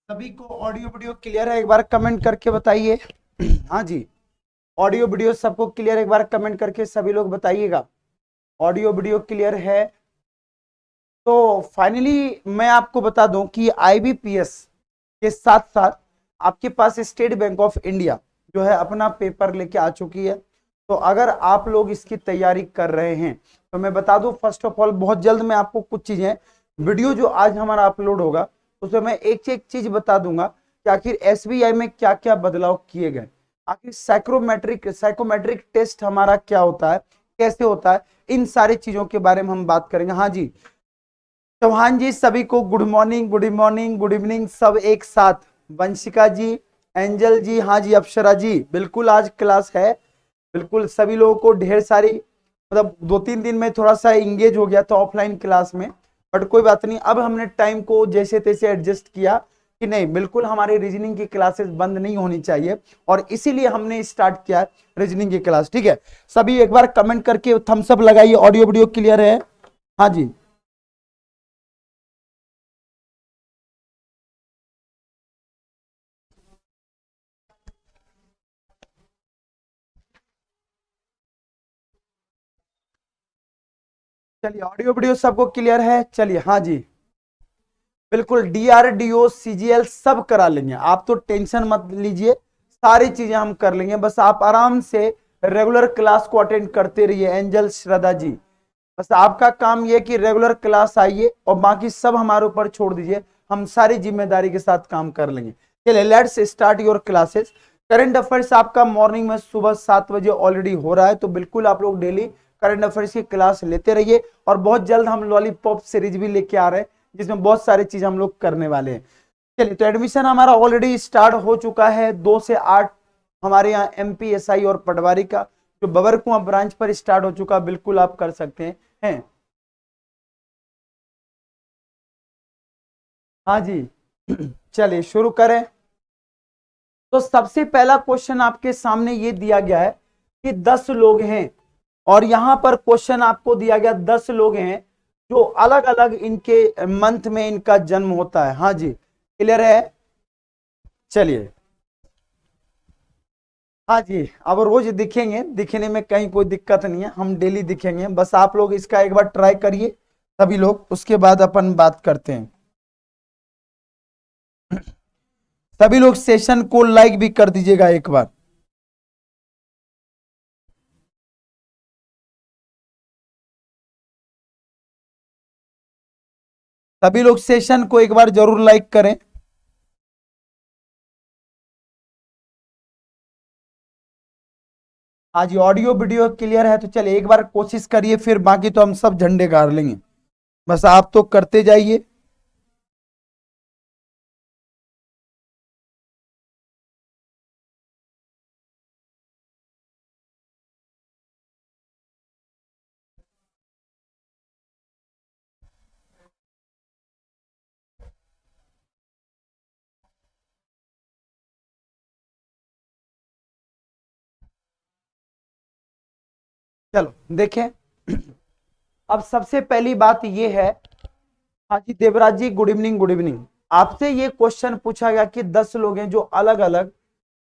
सभी को audio video clear है? एक बार कमेंट करके बताइए। हाँ जी, ऑडियो वीडियो सबको क्लियर? एक बार कमेंट करके सभी लोग बताइएगा ऑडियो वीडियो क्लियर है। तो फाइनली मैं आपको बता दूं कि आईबीपीएस के साथ साथ आपके पास स्टेट बैंक ऑफ इंडिया जो है अपना पेपर लेके आ चुकी है। तो अगर आप लोग इसकी तैयारी कर रहे हैं तो मैं बता दूं, फर्स्ट ऑफ ऑल बहुत जल्द मैं आपको कुछ चीजें, वीडियो जो आज हमारा अपलोड होगा उसमें मैं एक चीज बता दूंगा कि आखिर एसबीआई में क्या क्या बदलाव किए गए, आखिर साइकोमेट्रिक टेस्ट हमारा क्या होता है, कैसे होता है, इन सारी चीजों के बारे में हम बात करेंगे। हाँ जी, चौहान जी सभी को good morning, good morning, good evening सब एक साथ। वंशिका जी, एंजल जी, हाँ जी, अप्सरा जी, बिल्कुल आज क्लास है। बिल्कुल सभी लोगों को ढेर सारी, मतलब 2-3 दिन में थोड़ा सा इंगेज हो गया था ऑफलाइन क्लास में, बट कोई बात नहीं, अब हमने टाइम को जैसे तैसे एडजस्ट किया कि नहीं, बिल्कुल हमारी रीजनिंग की क्लासेस बंद नहीं होनी चाहिए और इसीलिए हमने स्टार्ट किया रीजनिंग की क्लास। ठीक है, सभी एक बार कमेंट करके थम्स अप लगाइए, ऑडियो वीडियो क्लियर है? हाँ जी, चलिए ऑडियो वीडियो सबको क्लियर है? चलिए, हाँ जी, बिल्कुल डीआरडीओ सीजीएल सब करा लेंगे, आप तो टेंशन मत लीजिए, सारी चीजें हम कर लेंगे, बस आप आराम से रेगुलर क्लास को अटेंड करते रहिए। एंजल श्रद्धा जी, बस आपका काम ये कि रेगुलर क्लास आइए और बाकी सब हमारे ऊपर छोड़ दीजिए, हम सारी जिम्मेदारी के साथ काम कर लेंगे। चलिए let's start your classes. Current affairs आपका मॉर्निंग में सुबह 7 बजे ऑलरेडी हो रहा है, तो बिल्कुल आप लोग डेली करंट अफेयर्स की क्लास लेते रहिए और बहुत जल्द हम लॉलीपॉप सीरीज भी लेके आ रहे हैं जिसमें बहुत सारी चीज हम लोग करने वाले हैं। चलिए, तो एडमिशन हमारा ऑलरेडी स्टार्ट हो चुका है 2 से 8, हमारे यहाँ एमपीएसआई और पटवारी का जो बबर कुआं ब्रांच पर स्टार्ट हो चुका, बिल्कुल आप कर सकते हैं। हाँ जी, चलिए शुरू करें। तो सबसे पहला क्वेश्चन आपके सामने ये दिया गया है कि 10 लोग हैं और यहां पर क्वेश्चन आपको दिया गया 10 लोग हैं जो अलग अलग इनके मंथ में इनका जन्म होता है। हाँ जी, क्लियर है? चलिए, हाँ जी, अब रोज दिखेंगे, दिखने में कहीं कोई दिक्कत नहीं है, हम डेली दिखेंगे, बस आप लोग इसका एक बार ट्राई करिए सभी लोग, उसके बाद अपन बात करते हैं। सभी लोग सेशन को लाइक भी कर दीजिएगा एक बार। सभी लोग सेशन को एक बार जरूर लाइक करें। आज ऑडियो वीडियो क्लियर है? तो चलिए एक बार कोशिश करिए, फिर बाकी तो हम सब झंडे गाड़ लेंगे, बस आप तो करते जाइए। चलो देखें, अब सबसे पहली बात यह है, हाँ जी देवराज जी, गुड इवनिंग, गुड इवनिंग। आपसे ये क्वेश्चन पूछा गया कि 10 लोग हैं जो अलग अलग,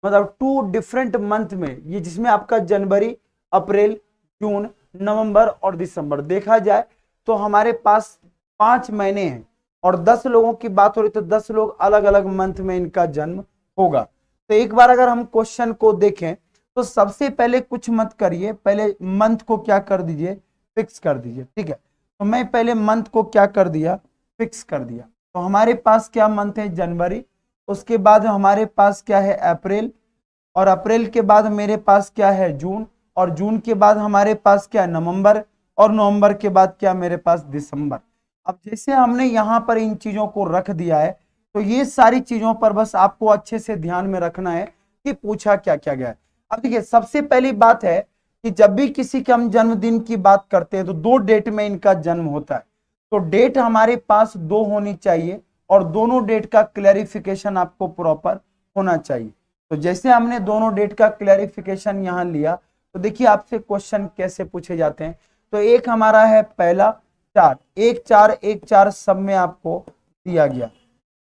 मतलब 2 डिफरेंट मंथ में, ये जिसमें आपका जनवरी, अप्रैल, जून, नवंबर और दिसंबर देखा जाए तो हमारे पास 5 महीने हैं और 10 लोगों की बात हो रही तो 10 लोग अलग अलग मंथ में इनका जन्म होगा। तो एक बार अगर हम क्वेश्चन को देखें तो सबसे पहले कुछ मत करिए, पहले मंथ को क्या कर दीजिए, फिक्स कर दीजिए। ठीक है, तो मैं पहले मंथ को क्या कर दिया, फिक्स कर दिया। तो हमारे पास क्या मंथ है, जनवरी, उसके बाद हमारे पास क्या है, अप्रैल, और अप्रैल के बाद मेरे पास क्या है, जून, और जून के बाद हमारे पास क्या है, नवंबर, और नवंबर के बाद क्या मेरे पास, दिसंबर। अब जैसे हमने यहाँ पर इन चीजों को रख दिया है तो ये सारी चीजों पर बस आपको अच्छे से ध्यान में रखना है कि पूछा क्या क्या गया है। अब देखिए, सबसे पहली बात है कि जब भी किसी के हम जन्मदिन की बात करते हैं तो 2 डेट में इनका जन्म होता है, तो डेट हमारे पास 2 होनी चाहिए और दोनों डेट का क्लैरिफिकेशन आपको प्रॉपर होना चाहिए। तो जैसे हमने दोनों डेट का क्लैरिफिकेशन यहां लिया, तो देखिए आपसे क्वेश्चन कैसे पूछे जाते हैं। तो एक हमारा है पहला 4, 1 4 1 4 सब में आपको दिया गया,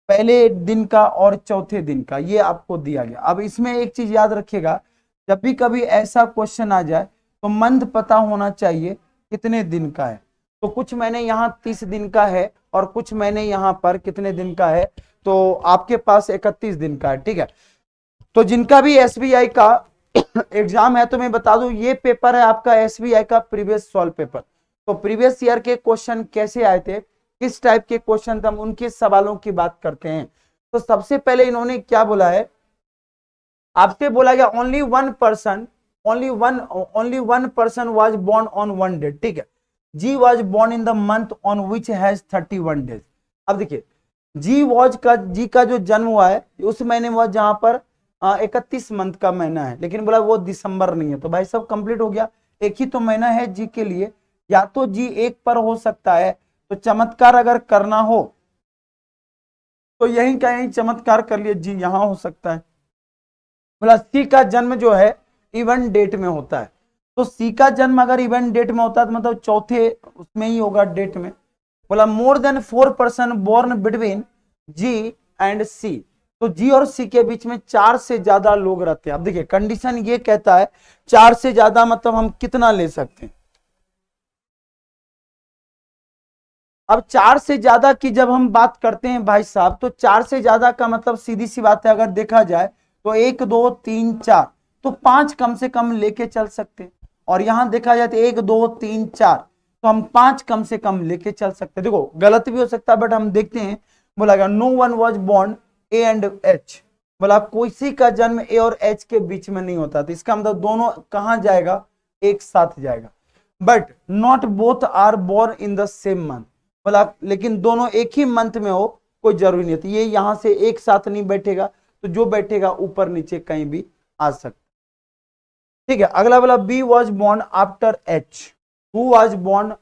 पहले दिन का और चौथे दिन का, ये आपको दिया गया। अब इसमें एक चीज याद रखिएगा, जब भी कभी ऐसा क्वेश्चन आ जाए तो मंथ पता होना चाहिए कितने दिन का है। तो कुछ महीने यहाँ 30 दिन का है और कुछ महीने यहाँ पर कितने दिन का है, तो आपके पास 31 दिन का है, ठीक है। तो जिनका भी एसबीआई का एग्जाम है, तो मैं बता दूं ये पेपर है आपका एसबीआई का प्रीवियस सॉल्व पेपर। तो प्रीवियस ईयर के क्वेश्चन कैसे आए थे, किस टाइप के क्वेश्चन थे, हम उनके सवालों की बात करते हैं। तो सबसे पहले इन्होंने क्या बोला है, आपसे बोला गया only one person was born on one day, ठीक है। G was born in the month on which has 31 days. अब देखिए जी का जो जन्म हुआ है उस महीने हुआ जहां पर 31 मंथ का महीना है, लेकिन बोला वो दिसंबर नहीं है। तो भाई सब कंप्लीट हो गया, एक ही तो महीना है जी के लिए, या तो जी एक पर हो सकता है। तो चमत्कार अगर करना हो तो यही कहीं चमत्कार कर लिए, जी यहां हो सकता है। बोला सी का जन्म जो है इवेंट डेट में होता है, तो सी का जन्म अगर इवेंट डेट में होता है तो मतलब चौथे उसमें ही होगा डेट में। बोला more than 4 person born between G and C, तो जी और सी के बीच में 4 से ज्यादा लोग रहते हैं। अब देखिए कंडीशन ये कहता है 4 से ज्यादा मतलब हम कितना ले सकते हैं। अब 4 से ज्यादा की जब हम बात करते हैं भाई साहब, तो 4 से ज्यादा का मतलब सीधी सी बात है, अगर देखा जाए तो 1 2 3 4, तो 5 कम से कम लेके चल सकते हैं। और यहां देखा जाए तो 1 2 3 4, तो हम 5 कम से कम लेके चल सकते हैं। देखो गलत भी हो सकता है बट हम देखते हैं। बोला गया no one was born A and H, बोला किसी का जन्म ए और एच के बीच में नहीं होता, तो इसका मतलब दोनों कहां जाएगा, एक साथ जाएगा। But not both are born in the same month, बोला लेकिन दोनों एक ही मंथ में हो कोई जरूरी नहीं होती, ये यहां से एक साथ नहीं बैठेगा, तो जो बैठेगा ऊपर नीचे कहीं भी आ सकता, ठीक है। अगला बोला B was born after H, who was born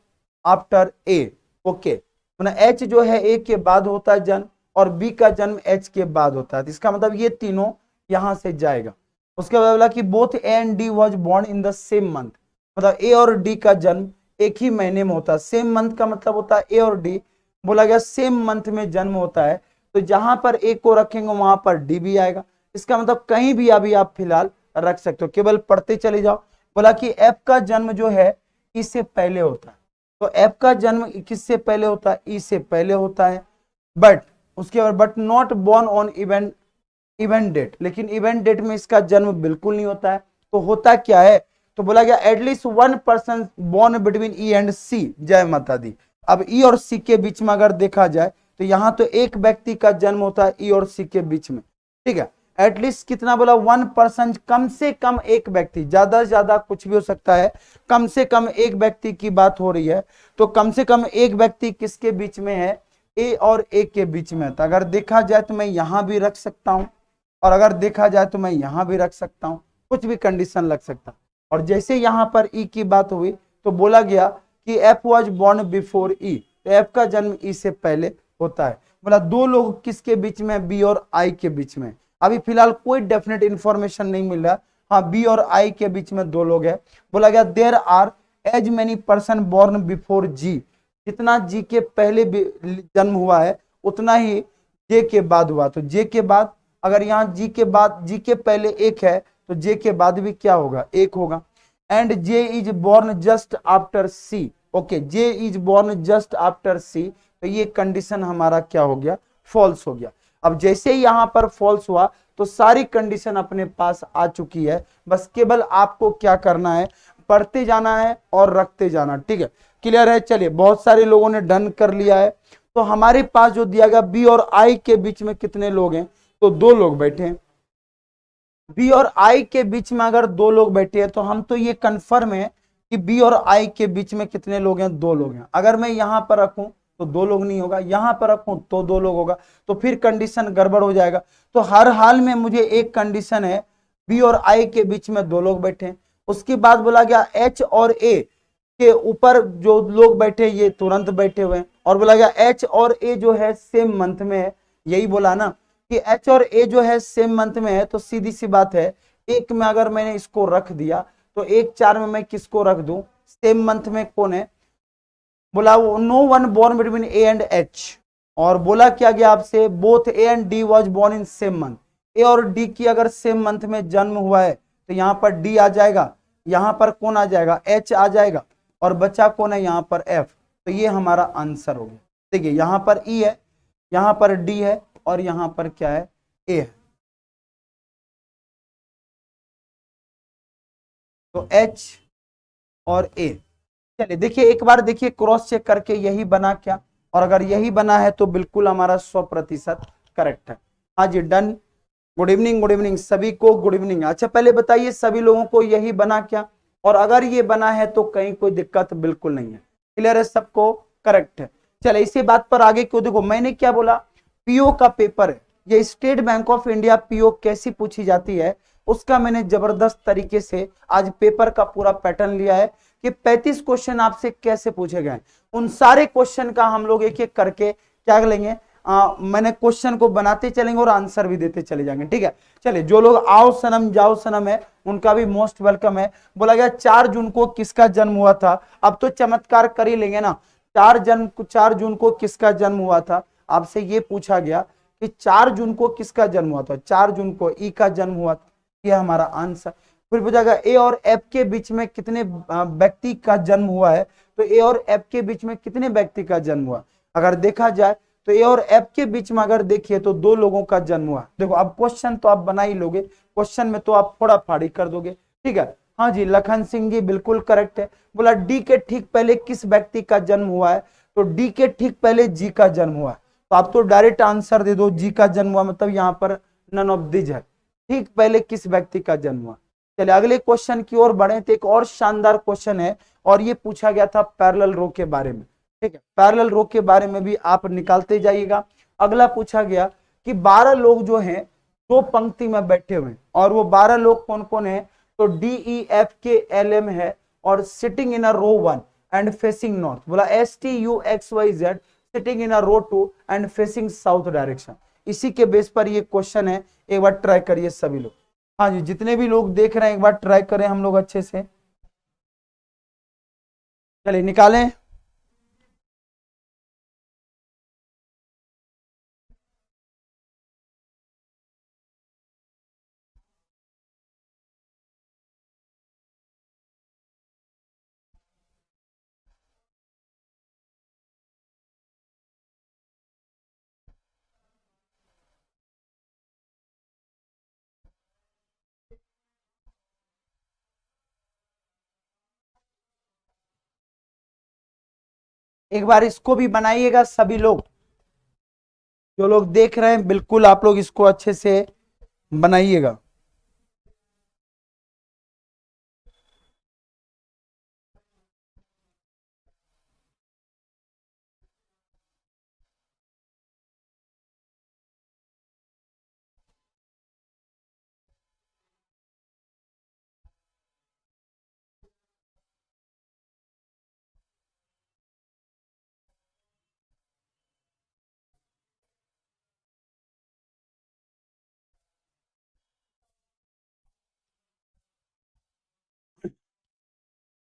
after A, okay. H जो है ए के बाद होता है जन्म, और बी का जन्म एच के बाद होता है, तो इसका मतलब ये तीनों यहां से जाएगा। उसके बाद बोला कि both A and D was born in the same month, मतलब ए और डी का जन्म एक ही महीने में होता है। सेम मंथ का मतलब होता है ए और डी, बोला गया सेम मंथ में जन्म होता है, तो जहां पर ए को रखेंगे वहां पर डी भी आएगा। इसका मतलब कहीं भी अभी आप फिलहाल रख सकते हो, केवल पढ़ते चले जाओ। बोला कि एफ का जन्म जो है इससे पहले होता है, तो एफ का जन्म किससे पहले होता है, ई से पहले होता है। बट उसके बाद but not born on even date, लेकिन इवेंट डेट में इसका जन्म बिल्कुल नहीं होता है। तो होता क्या है, तो बोला गया at least one person born between E and C, जय माता दी। अब ई और सी के बीच में अगर देखा जाए तो यहां तो एक व्यक्ति का जन्म होता है ई और सी के बीच में, ठीक है। एटलीस्ट कितना बोला, वन पर्सन, कम से कम एक व्यक्ति, ज्यादा से ज्यादा कुछ भी हो सकता है, कम से कम एक व्यक्ति की बात हो रही है। तो कम से कम एक व्यक्ति किसके बीच में है, ए और ए के बीच में। तो अगर देखा जाए तो मैं यहां भी रख सकता हूं, और अगर देखा जाए तो मैं यहां भी रख सकता हूं, कुछ भी कंडीशन लग सकता। और जैसे यहां पर ई की बात हुई तो बोला गया कि एफ वॉज बोर्न बिफोर ई, तो एफ का जन्म ई से पहले होता है। बोला दो लोग किसके बीच में, बी और आई के बीच में। अभी फिलहाल कोई डेफिनेट इंफॉर्मेशन नहीं मिल रहा, हाँ बी और आई के बीच में दो लोग हैं। बोला गया there are as many person born before G, जितना जी के पहले जन्म हुआ है उतना ही जे के बाद हुआ। तो जे के बाद अगर यहाँ जी के बाद, जी के पहले एक है तो जे के बाद भी क्या होगा, एक होगा। And J is born just after C, okay, J is born just after C, तो ये कंडीशन हमारा क्या हो गया, फॉल्स हो गया। अब जैसे ही यहां पर फॉल्स हुआ तो सारी कंडीशन अपने पास आ चुकी है, बस केवल आपको क्या करना है, पढ़ते जाना है और रखते जाना, ठीक है। क्लियर है, चलिए बहुत सारे लोगों ने डन कर लिया है। तो हमारे पास जो दिया गया बी और आई के बीच में कितने लोग हैं, तो दो लोग बैठे हैं। बी और आई के बीच में अगर दो लोग बैठे हैं तो हम तो ये कंफर्म है कि बी और आई के बीच में कितने लोग हैं, दो लोग हैं। अगर मैं यहां पर रखूं तो दो लोग नहीं होगा, यहां पर रखूं तो दो लोग होगा, तो फिर कंडीशन गड़बड़ हो जाएगा। तो हर हाल में मुझे एक कंडीशन है, बी और आई के बीच में दो लोग बैठे हैं। उसके बाद बोला गया एच और ए के ऊपर जो लोग बैठे ये तुरंत बैठे हुए हैं। और बोला गया एच और ए जो है सेम मंथ में है, यही बोला ना कि एच और ए जो है सेम मंथ में है, तो सीधी सी बात है एक में अगर मैंने इसको रख दिया तो एक चार में मैं किसको रख दूं, सेम मंथ में कौन है, बोला no one born between A and H, और बोला क्या गया आपसे, both A and D was born in same month. A और डी की अगर सेम मंथ में जन्म हुआ है तो यहाँ पर डी आ जाएगा, यहाँ पर कौन आ जाएगा, एच आ जाएगा, और बच्चा कौन है यहाँ पर एफ। तो ये हमारा आंसर हो गया। देखिए यहाँ पर ई है, यहाँ पर डी है, और यहाँ पर क्या है, ए है। तो एच और ए। चलिए देखिए एक बार देखिए क्रॉस चेक करके यही बना क्या, और अगर यही बना है तो बिल्कुल हमारा 100% करेक्ट है। हाँ जी done. Good evening, good evening सभी को, गुड इवनिंग। अच्छा पहले बताइए सभी लोगों को यही बना क्या, और अगर ये बना है तो कहीं कोई दिक्कत बिल्कुल नहीं है, क्लियर है सबको, करेक्ट है। चले इसी बात पर आगे क्यों, देखो मैंने क्या बोला, पीओ का पेपर है, ये state bank of India PO कैसी पूछी जाती है उसका मैंने जबरदस्त तरीके से आज पेपर का पूरा पैटर्न लिया है कि 35 क्वेश्चन आपसे कैसे पूछे गए। उन सारे क्वेश्चन का हम लोग एक एक करके क्या लेंगे, मैंने क्वेश्चन को बनाते चलेंगे और आंसर भी देते चले जाएंगे, ठीक है। चलिए जो लोग आओ सनम जाओ सनम है उनका भी मोस्ट वेलकम है। बोला गया 4 जून को किसका जन्म हुआ था, अब तो चमत्कार कर ही लेंगे ना। 4 जून को किसका जन्म हुआ था, आपसे ये पूछा गया कि 4 जून को किसका जन्म हुआ था, 4 जून को ई का जन्म हुआ था, ये हमारा आंसर। फिर पूछा गया ए और एफ के बीच में कितने व्यक्ति का जन्म हुआ है, तो ए और एफ के बीच में कितने व्यक्ति का जन्म हुआ, अगर देखा जाए तो ए और एफ के बीच में अगर देखिए तो 2 लोगों का जन्म हुआ। देखो अब क्वेश्चन तो आप बना ही लोगे, क्वेश्चन में तो आप फोड़ा फाड़ी कर दोगे, ठीक है। हाँ जी लखन सिंह जी बिल्कुल करेक्ट है। बोला डी के ठीक पहले किस व्यक्ति का जन्म हुआ है, तो डी के ठीक पहले जी का जन्म हुआ है। तो आप तो डायरेक्ट आंसर दे दो, जी का जन्म हुआ मतलब यहाँ पर नन ऑफ दिस है, ठीक पहले किस व्यक्ति का जन्म हुआ। चलिए अगले क्वेश्चन की ओर बढ़े तो एक और शानदार क्वेश्चन है, और ये पूछा गया था पैरेलल रो के बारे में, ठीक है। पैरेलल रो के बारे में भी आप निकालते जाइएगा। अगला पूछा गया कि 12 लोग जो हैं 2 पंक्ति में बैठे हुए हैं, और वो 12 लोग कौन कौन है, तो D E F K L M है, और sitting in a row 1 and facing north. बोला S T U X Y Z sitting in a row 2 and facing south direction. इसी के बेस पर ये क्वेश्चन है, एक बार ट्राई करिए सभी लोग। हाँ जी जितने भी लोग देख रहे हैं एक बार ट्राई करें हम लोग अच्छे से। चलिए निकालें। एक बार इसको भी बनाइएगा सभी लोग, जो लोग देख रहे हैं बिल्कुल आप लोग इसको अच्छे से बनाइएगा।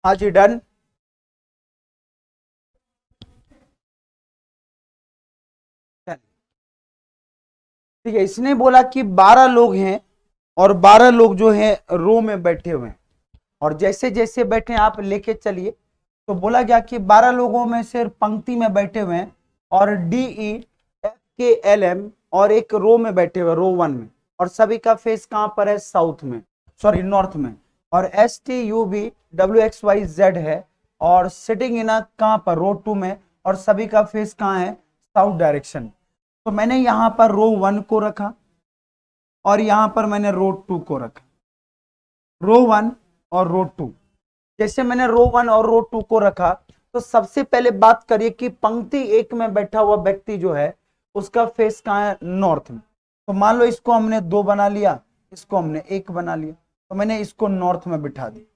हाँ जी डन। ठीक है इसने बोला कि 12 लोग हैं और 12 लोग जो हैं रो में बैठे हुए हैं, और जैसे जैसे बैठे आप लेके चलिए। तो बोला गया कि 12 लोगों में से पंक्ति में बैठे हुए हैं, और D E F K L M और एक रो में बैठे हुए रो 1 में, और सभी का फेस कहां पर है, साउथ में, सॉरी नॉर्थ में। और S T U B W X Y Z है, और सिटिंग इन कहां पर, रो 2 में, और सभी का फेस कहां है, साउथ डायरेक्शन। तो मैंने यहां पर रो 1 को रखा, और यहां पर मैंने रो 2 को रखा, रो 1 और रो 2। जैसे मैंने रो 1 और रो 2 को रखा, तो सबसे पहले बात करिए कि पंक्ति 1 में बैठा हुआ व्यक्ति जो है उसका फेस कहां है, नॉर्थ में। तो मान लो इसको हमने 2 बना लिया, इसको हमने 1 बना लिया, तो मैंने इसको नॉर्थ में बिठा दी।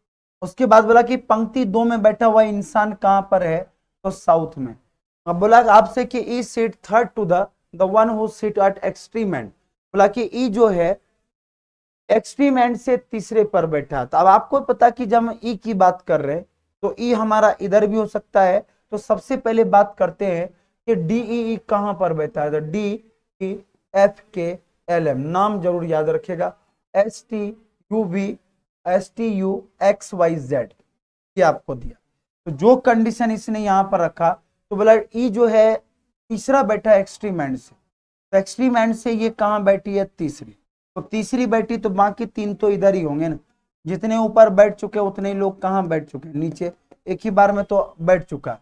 उसके बाद बोला कि पंक्ति 2 में बैठा हुआ इंसान कहां पर है, तो साउथ में। अब बोला आपसे कि E seat third to the one who seat at extreme end. बोला कि ई जो है एक्सट्रीम एंड से तीसरे पर बैठा। तो अब आपको पता कि जब हम ई की बात कर रहे हैं तो ई हमारा इधर भी हो सकता है। तो सबसे पहले बात करते हैं कि DEE कहां पर बैठा है, तो DEFKLM नाम जरूर याद रखेगा, STUVSTUXYZ ये आपको दिया। तो जो कंडीशन इसने यहां पर रखा तो बोला ई जो है तीसरा बैठा है एक्सट्रीम एंड से, तो एक्सट्रीम एंड से ये कहां बैठी है, तीसरी, तो तीसरी बैठी तो बाकी तीन तो इधर ही होंगे ना, जितने ऊपर बैठ चुके उतने ही लोग कहां बैठ चुके, नीचे, एक ही बार में तो बैठ चुका।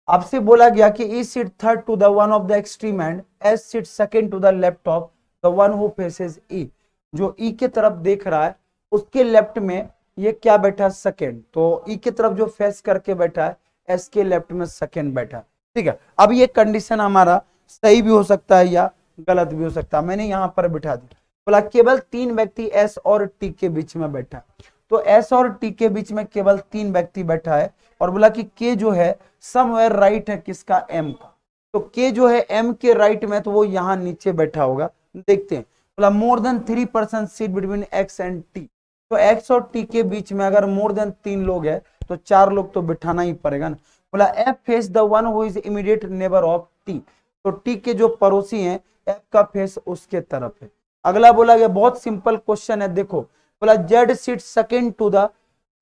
आपसे बोला गया कि E seat third to the one of the extreme end, S seat second to the left of the one who faces E, जो ई के तरफ देख रहा है उसके लेफ्ट में ये क्या बैठा, सेकंड, तो ई की तरफ जो फेस करके बैठा है एस के लेफ्ट में सेकंड बैठा, ठीक है। अब ये कंडीशन हमारा सही भी हो सकता है या गलत भी हो सकता है, मैंने यहां पर बिठा दिया। बोला केवल 3 व्यक्ति एस और टी के बीच में बैठा, तो एस और टी के बीच में केवल 3 व्यक्ति बैठा है, और बोला कि के जो है समवेयर राइट है किसका, एम का, तो के जो है एम के राइट में, तो वो यहां नीचे बैठा होगा, देखते हैं। बोला more then 3% seat between x and T, तो एक्स और टी के बीच में अगर मोर देन 3 लोग है तो 4 लोग तो बिठाना ही पड़ेगा ना। बोला F face the one who is immediate neighbour of T, तो टी के जो पड़ोसी हैं एफ का फेस उसके तरफ है। अगला बोला गया बहुत सिंपल क्वेश्चन है, देखो बोला Z seat second to the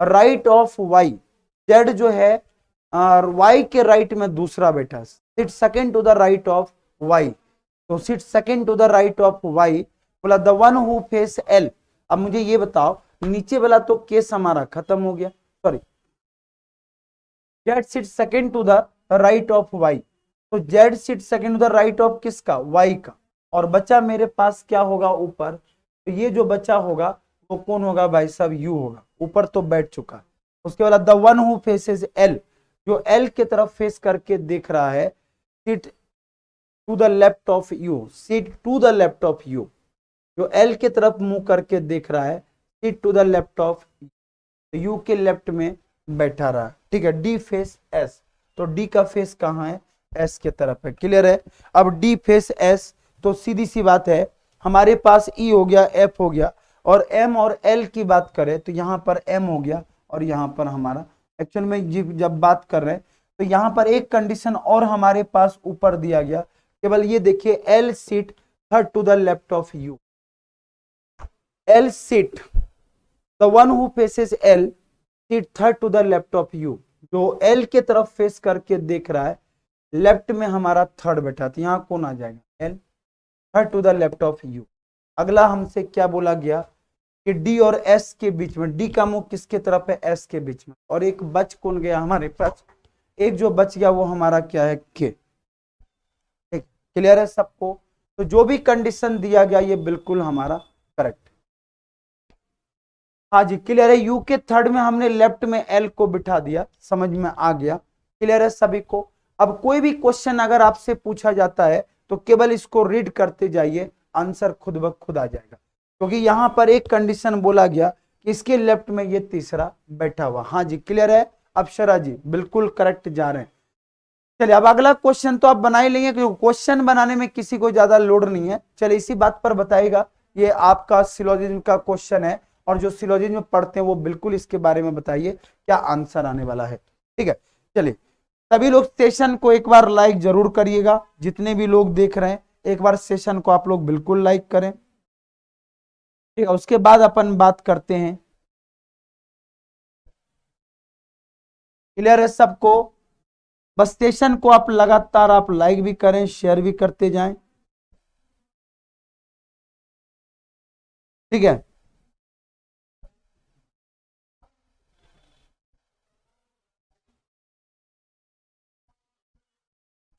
right of Y, Z जो है वाई के राइट में दूसरा बैठा, seat second to the right of Y, तो seat second to the right of Y, बोला the one who face L. अब मुझे ये बताओ नीचे वाला तो केस हमारा खत्म हो गया, sorry, Z seat second to the right of Y, तो Z seat second to the right of किसका, वाई का, और बचा मेरे पास क्या होगा ऊपर, तो ये जो बचा होगा वो कौन होगा भाई साहब, यू होगा, ऊपर तो बैठ चुका है। उसके बाद the one who faces L, जो एल के तरफ फेस करके देख रहा है, seat to the left of you, seat to the left of you, जो एल के तरफ मुंह करके देख रहा है, seat to the left of you के लेफ्ट में बैठा रहा, ठीक है। डी फेस एस, तो डी का फेस कहां है, एस के तरफ है, क्लियर है। अब डी फेस एस, तो सीधी सी बात है हमारे पास ई हो गया, एफ हो गया, और एम और एल की बात करें तो यहां पर एम हो गया और यहां पर हमारा, एक्चुअल में जब बात कर रहे हैं तो यहां पर एक कंडीशन और हमारे पास ऊपर दिया गया, केवल ये देखिए L seat third to the left of you, L seat the one who faces L seat third to the left of you, जो एल के तरफ फेस करके देख रहा है, लेफ्ट में हमारा थर्ड बैठा, तो यहां कौन आ जाएगा, L third to the left of you. अगला हमसे क्या बोला गया कि डी और एस के बीच में, डी का मुंह किसके तरफ है, एस के बीच में, और एक बच कौन गया हमारे पास, एक जो बच गया वो हमारा क्या है, के, क्लियर है सबको। तो जो भी कंडीशन दिया गया ये बिल्कुल हमारा करेक्ट, हाँ जी क्लियर है। यू के थर्ड में हमने लेफ्ट में एल को बिठा दिया, समझ में आ गया, क्लियर है सभी को। अब कोई भी क्वेश्चन अगर आपसे पूछा जाता है तो केवल इसको रीड करते जाइए, आंसर खुद ब खुद आ जाएगा, क्योंकि यहां पर एक कंडीशन बोला गया कि इसके लेफ्ट में ये तीसरा बैठा हुआ, हाँ जी क्लियर है। अप्सरा जी बिल्कुल करेक्ट जा रहे हैं। चलिए अब अगला क्वेश्चन तो आप बना ही लेंगे, क्योंकि क्वेश्चन बनाने में किसी को ज्यादा लोड नहीं है। चलिए इसी बात पर बताइएगा, ये आपका सिलोजिज्म का क्वेश्चन है, और जो सिलोजिज्म पढ़ते हैं वो बिल्कुल इसके बारे में बताइए क्या आंसर आने वाला है, ठीक है। चलिए सभी लोग सेशन को एक बार लाइक जरूर करिएगा, जितने भी लोग देख रहे हैं एक बार सेशन को आप लोग बिल्कुल लाइक करें, ठीक है। उसके बाद अपन बात करते हैं, क्लियर है सबको। बस सेशन को आप लगातार आप लाइक भी करें, शेयर भी करते जाएं, ठीक है।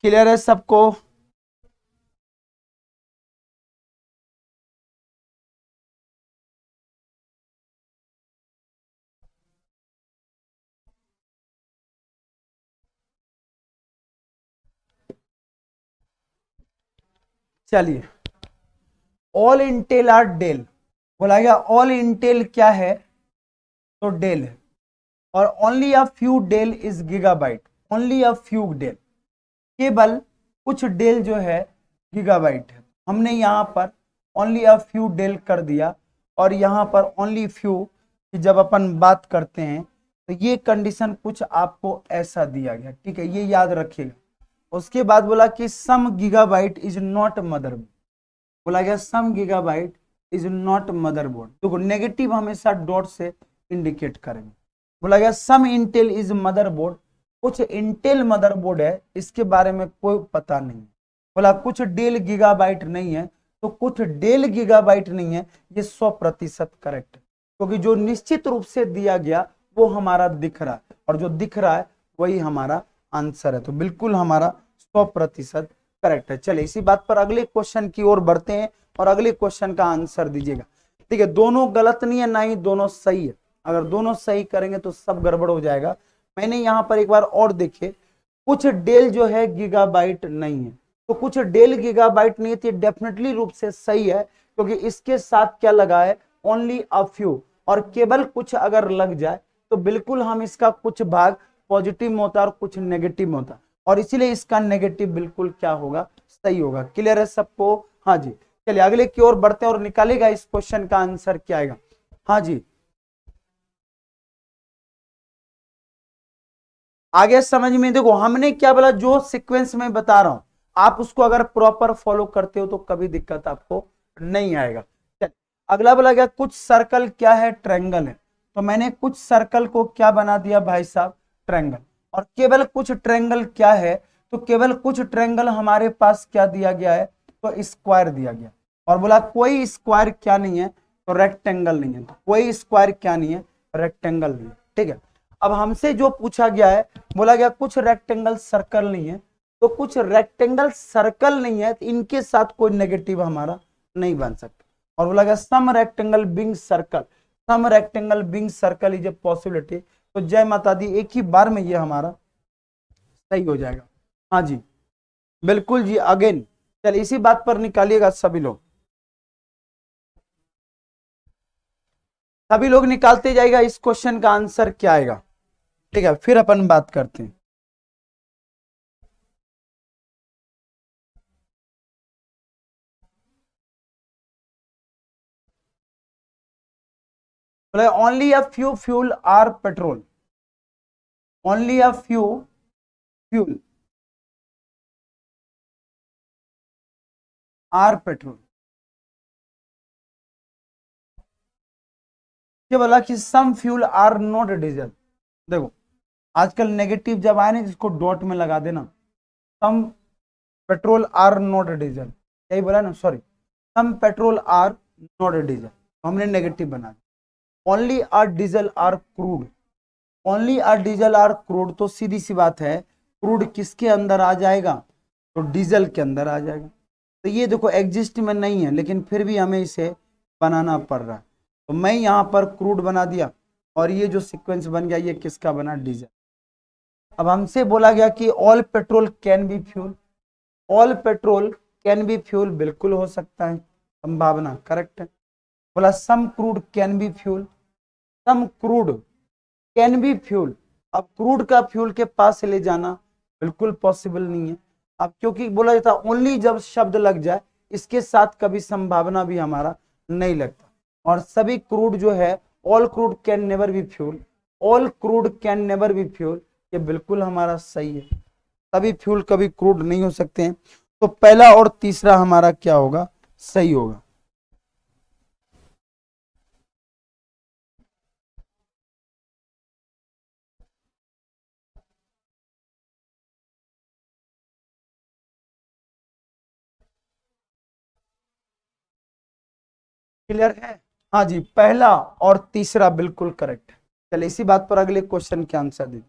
क्लियर है सबको, चलिए ऑल इंटेल आर डेल, बोला गया ऑल इंटेल क्या है, तो डेल है, और only a few Dell is gigabyte, only a few Dell, केवल कुछ डेल जो है गीगाबाइट है। हमने यहाँ पर ओनली अ फ्यू डेल कर दिया, और यहाँ पर ओनली फ्यू जब अपन बात करते हैं तो ये कंडीशन कुछ आपको ऐसा दिया गया, ठीक है, ये याद रखिएगा। उसके बाद बोला कि सम गीगाबाइट इज नॉट मदरबोर्ड, बोला गया सम गीगाबाइट इज नॉट मदरबोर्ड। देखो नेगेटिव हमेशा डॉट से इंडिकेट करेंगे। बोला गया सम इंटेल इज मदरबोर्ड, कुछ इंटेल मदरबोर्ड है इसके बारे में कोई पता नहीं। बोला कुछ डेल गीगाबाइट नहीं है, तो कुछ डेल गीगाबाइट नहीं है, ये 100% करेक्ट है, क्योंकि जो निश्चित रूप से दिया गया वो हमारा दिख रहा है, और जो दिख रहा है वही हमारा आंसर है, तो बिल्कुल हमारा 100% करेक्ट है। चलिए इसी बात पर अगले क्वेश्चन की ओर बढ़ते हैं और अगले क्वेश्चन का आंसर दीजिएगा। ठीक है, दोनों गलत नहीं है ना ही दोनों सही है, अगर दोनों सही करेंगे तो सब गड़बड़ हो जाएगा। मैंने यहाँ पर एक बार और देखे, कुछ डेल जो है गीगाबाइट नहीं है, तो कुछ डेल गीगाबाइट नहीं थी, डेफिनेटली रूप से सही है, क्योंकि इसके साथ क्या लगा है, ओनली अ फ्यू, और केवल कुछ अगर लग जाए तो बिल्कुल हम इसका कुछ भाग पॉजिटिव में होता है और कुछ नेगेटिव में होता है, और इसीलिए इसका नेगेटिव बिल्कुल क्या होगा, सही होगा। क्लियर है सबको? हाँ जी, चलिए अगले की ओर बढ़ते हैं और निकालेगा इस क्वेश्चन का आंसर क्या आएगा। हाँ जी, आगे समझ में देखो, हमने क्या बोला, जो सीक्वेंस में बता रहा हूं आप उसको अगर प्रॉपर फॉलो करते हो तो कभी दिक्कत आपको नहीं आएगा। चल अगला बोला गया कुछ सर्कल क्या है, ट्रायंगल है, तो मैंने कुछ सर्कल को क्या बना दिया भाई साहब, ट्रायंगल। और केवल कुछ ट्रायंगल क्या है, तो केवल कुछ ट्रायंगल हमारे पास क्या दिया गया है, तो स्क्वायर दिया गया। और बोला कोई स्क्वायर क्या नहीं है, तो रेक्टेंगल नहीं है, तो कोई स्क्वायर क्या नहीं है, रेक्टेंगल नहीं है। ठीक है, अब हमसे जो पूछा गया है, बोला गया कुछ रेक्टेंगल सर्कल नहीं है, तो कुछ रेक्टेंगल सर्कल नहीं है, तो इनके साथ कोई नेगेटिव हमारा नहीं बन सकता। और बोला गया some rectangle being circle, some rectangle being circle is a possibility, तो जय माता दी, एक ही बार में ये हमारा सही हो जाएगा। हाँ जी बिल्कुल जी, अगेन चल इसी बात पर निकालिएगा सभी लोग, सभी लोग निकालते जाएगा इस क्वेश्चन का आंसर क्या आएगा। ठीक है, फिर अपन बात करते हैं। Only a few fuel are petrol, only a few fuel are petrol. ये बोला कि some fuel are not diesel. देखो आजकल नेगेटिव जब आए ना जिसको डॉट में लगा देना, some petrol are not diesel, यही बोला ना, sorry, some petrol are not diesel, हमने नेगेटिव बना दिया। Only are diesel are crude, only are diesel are crude, तो सीधी सी बात है क्रूड किसके अंदर आ जाएगा, तो डीजल के अंदर आ जाएगा। तो ये देखो एग्जिस्ट में नहीं है, लेकिन फिर भी हमें इसे बनाना पड़ रहा है, तो मैं यहाँ पर क्रूड बना दिया, और ये जो सीक्वेंस बन गया ये किसका बना, डीजल। अब हमसे बोला गया कि all petrol can be fuel, all petrol can be fuel, बिल्कुल हो सकता है, संभावना करेक्ट है। बोला some crude can be fuel, some crude can be fuel, अब क्रूड का फ्यूल के पास से ले जाना बिल्कुल पॉसिबल नहीं है। अब क्योंकि बोला जाता ओनली जब शब्द लग जाए, इसके साथ कभी संभावना भी हमारा नहीं लगता, और सभी क्रूड जो है, all crude can never be fuel, all crude can never be fuel, ये बिल्कुल हमारा सही है, सभी फ्यूल कभी क्रूड नहीं हो सकते हैं, तो पहला और तीसरा हमारा क्या होगा, सही होगा। क्लियर है? हाँ जी, पहला और तीसरा बिल्कुल करेक्ट। चलिए इसी बात पर अगले क्वेश्चन के आंसर दीजिए।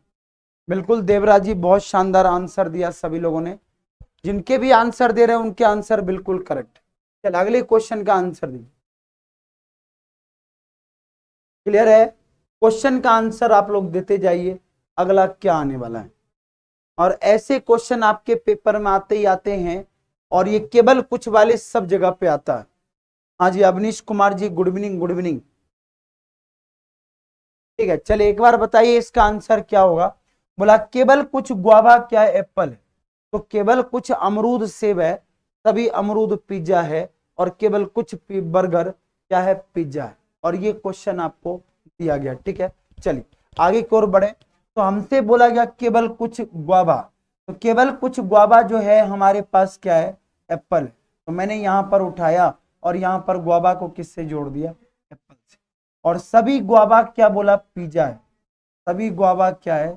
बिल्कुल देवराज जी, बहुत शानदार आंसर दिया सभी लोगों ने, जिनके भी आंसर दे रहे हैं उनके आंसर बिल्कुल करेक्ट। चलिए अगले क्वेश्चन का आंसर दीजिए। क्लियर है? क्वेश्चन का आंसर आप लोग देते जाइए, अगला क्या आने वाला है। और ऐसे क्वेश्चन आपके पेपर में आते ही आते हैं, और ये केवल कुछ वाले सब जगह पे आता है। हाँ जी Awanish Kumar ji, good evening, good evening. ठीक है, चलिए एक बार बताइए इसका आंसर क्या होगा। बोला केवल कुछ गुआवा क्या है, एप्पल है, तो केवल कुछ अमरूद सेब है, तभी अमरूद पिज्जा है, और केवल कुछ बर्गर क्या है, पिज्जा है। और ये क्वेश्चन आपको दिया गया। ठीक है, चलिए आगे की ओर बढ़े, तो हमसे बोला गया केवल कुछ गुआवा, तो केवल कुछ गुआवा जो है हमारे पास क्या है, एप्पल है। तो मैंने यहां पर उठाया और यहां पर गुआवा को किससे जोड़ दिया, एप्पल से। और सभी गुआवा क्या बोला, पिज्जा है। सभी गुआवा क्या है,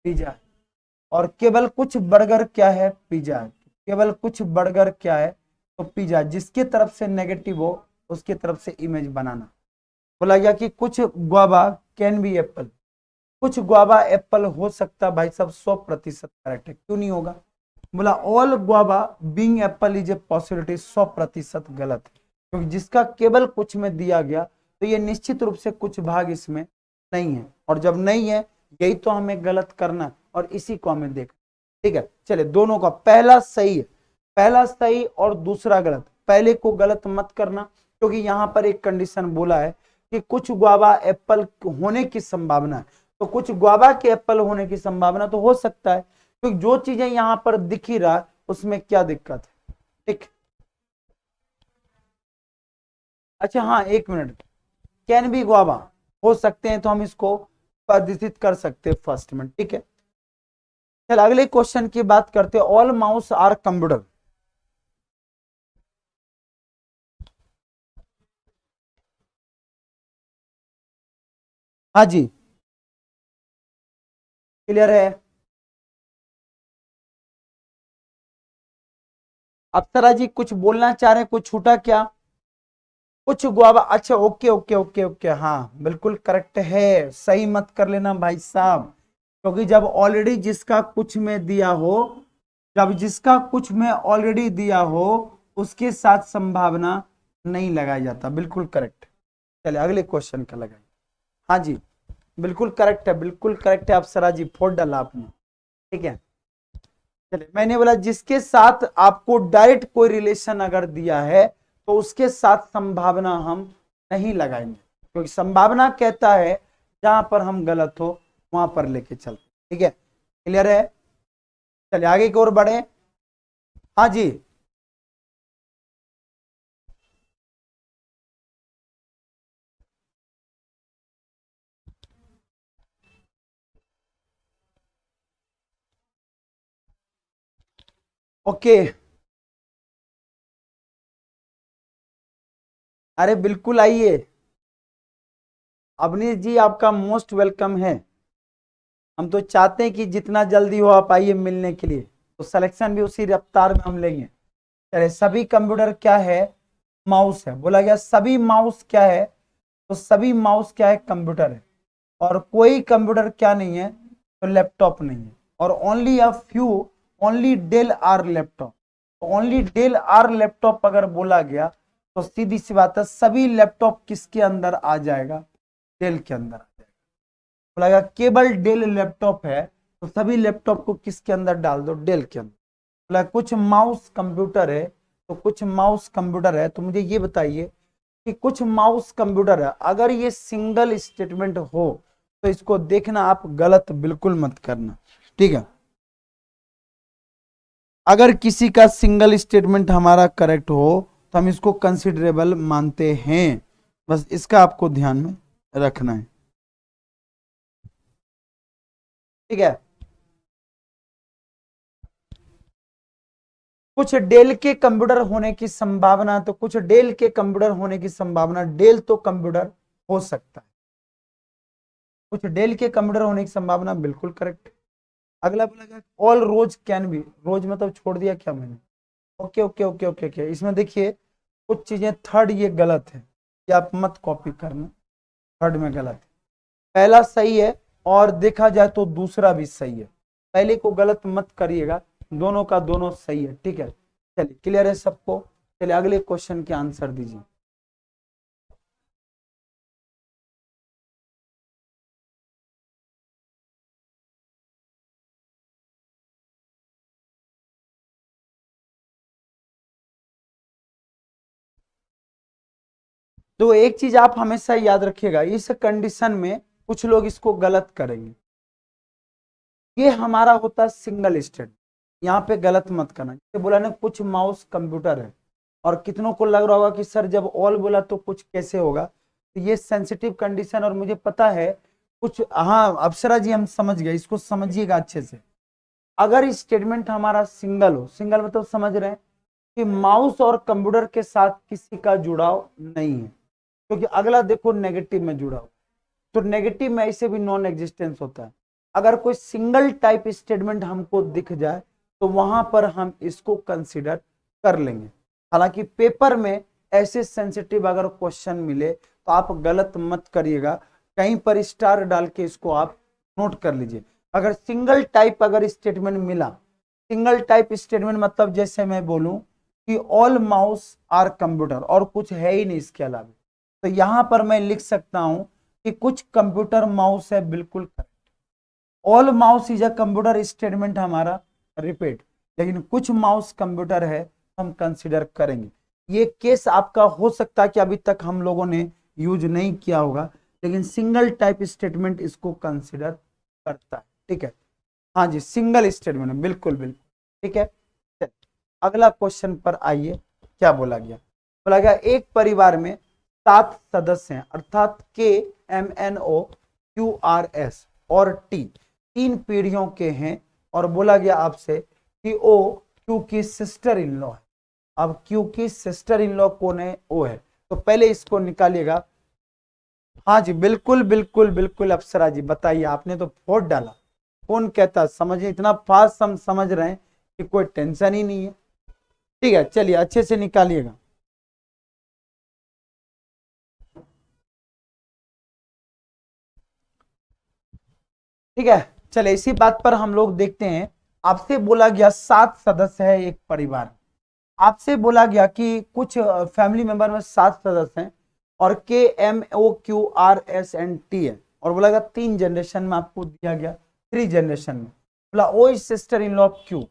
पिज्जा है। और केवल कुछ बर्गर क्या है, पिज्जा है। केवल कुछ बर्गर क्या है, तो पिज्जा। जिसके तरफ से नेगेटिव हो उसके तरफ से इमेज बनाना। बोला गया कि कुछ गुआवा कैन बी एप्पल, कुछ गुआवा एप्पल हो सकता भाई साहब 100% करेक्ट है, क्यों नहीं होगा। बोला all guava being Apple is a possibility, 100% गलत है, क्योंकि जिसका केवल कुछ में दिया गया तो ये निश्चित रूप से कुछ भाग इसमें नहीं है। और जब नहीं है यही तो हमें गलत करना और इसी को हमें देखना। ठीक है, चले दोनों का पहला सही है, पहला सही और दूसरा गलत। पहले को गलत मत करना, क्योंकि यहां पर एक कंडीशन बोला है कि कुछ गुआवा एप्पल होने की संभावना है। तो कुछ गुआवा के एप्पल होने की संभावना तो हो सकता है, क्योंकि जो चीजें यहां पर दिख ही रहा उसमें क्या दिक्कत है। ठीक, अच्छा हाँ एक मिनट, कैन बी गुआवा हो सकते हैं, तो हम इसको प्रदर्शित कर सकते हैं फर्स्ट में। ठीक है, चल अगले क्वेश्चन की बात करते हैं। All mouse are computer. हाँ जी, क्लियर है। अप्सरा जी कुछ बोलना चाह रहे हैं, कुछ छूटा क्या, कुछ गुआवा। अच्छा ओके ओके ओके ओके, हाँ बिल्कुल करेक्ट है, सही मत कर लेना भाई साहब, क्योंकि जब ऑलरेडी जिसका कुछ में दिया हो, जब जिसका कुछ में ऑलरेडी दिया हो उसके साथ संभावना नहीं लगाया जाता। बिल्कुल करेक्ट। चलिए अगले क्वेश्चन का लगाइए। हाँ जी बिल्कुल करेक्ट है, बिल्कुल करेक्ट है अप्सरा जी, फोड़ डाला आपने। ठीक है, चलिए मैंने बोला जिसके साथ आपको डायरेक्ट कोई रिलेशन अगर दिया है तो उसके साथ संभावना हम नहीं लगाएंगे, क्योंकि संभावना कहता है जहां पर हम गलत हो वहां पर लेके चलते। ठीक है, क्लियर है। चलिए आगे की ओर बढ़े। हाँ जी, ओके, अरे बिल्कुल आइए, अवनीश जी आपका मोस्ट वेलकम है। हम तो चाहते हैं कि जितना जल्दी हो आप आइए मिलने के लिए, तो सिलेक्शन भी उसी रफ्तार में हम लेंगे। चलिए सभी कंप्यूटर क्या है, माउस है। बोला गया सभी माउस क्या है, तो सभी माउस क्या है, कंप्यूटर है। और कोई कंप्यूटर क्या नहीं है, तो लैपटॉप नहीं है। और only a few, only Dell are laptop. Only Dell are laptop अगर बोला गया तो सीधी सी बात है सभी लैपटॉप किसके अंदर आ जाएगा, डेल के अंदर आ जाएगा। बोला गया केवल डेल लैपटॉप है तो सभी लैपटॉप को किसके अंदर डाल दो, डेल के अंदर। बोला कुछ माउस कंप्यूटर है, तो कुछ माउस कंप्यूटर है। तो मुझे ये बताइए कि कुछ माउस कंप्यूटर है, अगर ये सिंगल स्टेटमेंट हो तो इसको देखना आप गलत बिल्कुल मत करना। ठीक है, अगर किसी का सिंगल स्टेटमेंट हमारा करेक्ट हो तो हम इसको कंसिडरेबल मानते हैं, बस इसका आपको ध्यान में रखना है। ठीक है, कुछ डेल के कंप्यूटर होने की संभावना, तो कुछ डेल के कंप्यूटर होने की संभावना, डेल तो कंप्यूटर हो सकता है, कुछ डेल के कंप्यूटर होने की संभावना बिल्कुल करेक्ट। अगला बोला ऑल रोज कैन बी, रोज मतलब छोड़ दिया क्या मैंने। Okay okay okay okay okay, इसमें देखिए कुछ चीजें थर्ड ये गलत है, ये आप मत कॉपी करना, थर्ड में गलत है। पहला सही है और देखा जाए तो दूसरा भी सही है, पहले को गलत मत करिएगा, दोनों का दोनों सही है। ठीक है, चलिए क्लियर है सबको। चलिए अगले क्वेश्चन के आंसर दीजिए। तो एक चीज आप हमेशा याद रखिएगा, इस कंडीशन में कुछ लोग इसको गलत करेंगे, ये हमारा होता है सिंगल स्टेट, यहाँ पे गलत मत करना। जैसे बोला ना कुछ माउस कंप्यूटर है, और कितनों को लग रहा होगा कि सर जब ऑल बोला तो कुछ कैसे होगा, तो ये सेंसिटिव कंडीशन, और मुझे पता है कुछ, हाँ अप्सरा जी हम समझ गए, इसको समझिएगा अच्छे से। अगर स्टेटमेंट हमारा सिंगल हो, सिंगल मतलब समझ रहे हैं कि माउस और कंप्यूटर के साथ किसी का जुड़ाव नहीं है, क्योंकि अगला देखो नेगेटिव में जुड़ा हो, तो नेगेटिव में ऐसे भी नॉन एग्जिस्टेंस होता है। अगर कोई सिंगल टाइप स्टेटमेंट हमको दिख जाए तो वहां पर हम इसको कंसिडर कर लेंगे। हालांकि पेपर में ऐसे सेंसिटिव अगर क्वेश्चन मिले तो आप गलत मत करिएगा, कहीं पर स्टार डाल के इसको आप नोट कर लीजिए। अगर सिंगल टाइप अगर स्टेटमेंट मिला, सिंगल टाइप स्टेटमेंट मतलब जैसे मैं बोलूं कि ऑल माउस आर कंप्यूटर और कुछ है ही नहीं इसके अलावा, तो यहां पर मैं लिख सकता हूं कि कुछ कंप्यूटर माउस है, बिल्कुल correct. All mouse is a computer statement हमारा रिपीट, लेकिन कुछ माउस कंप्यूटर है हम कंसिडर करेंगे। ये केस आपका हो सकता है कि अभी तक हम लोगों ने यूज नहीं किया होगा, लेकिन सिंगल टाइप स्टेटमेंट इसको कंसिडर करता है। ठीक है, हाँ जी, सिंगल स्टेटमेंट, बिल्कुल बिल्कुल ठीक है। अगला क्वेश्चन पर आइए, क्या बोला गया? बोला गया एक परिवार में 7 सदस्य हैं, अर्थात KMNOQRS और T 3 पीढ़ियों के हैं, और बोला गया आपसे कि O Q की सिस्टर इन लॉ है। अब Q की सिस्टर इन लॉ कौन है? O है, तो पहले इसको निकालिएगा। हाँ जी, बिल्कुल बिल्कुल बिल्कुल अप्सरा जी बताइए, आपने तो वोट डाला। कौन कहता समझिए, इतना फास्ट हम समझ रहे हैं कि कोई टेंशन ही नहीं है। ठीक है, चलिए अच्छे से निकालिएगा। ठीक है, चले इसी बात पर हम लोग देखते हैं। आपसे बोला गया 7 सदस्य है एक परिवार, आपसे बोला गया कि कुछ फैमिली मेंबर में 7 सदस्य हैं और KMOQRS है, और बोला गया 3 जनरेशन में आपको दिया गया, 3 जनरेशन में। बोला O is sister in law Q.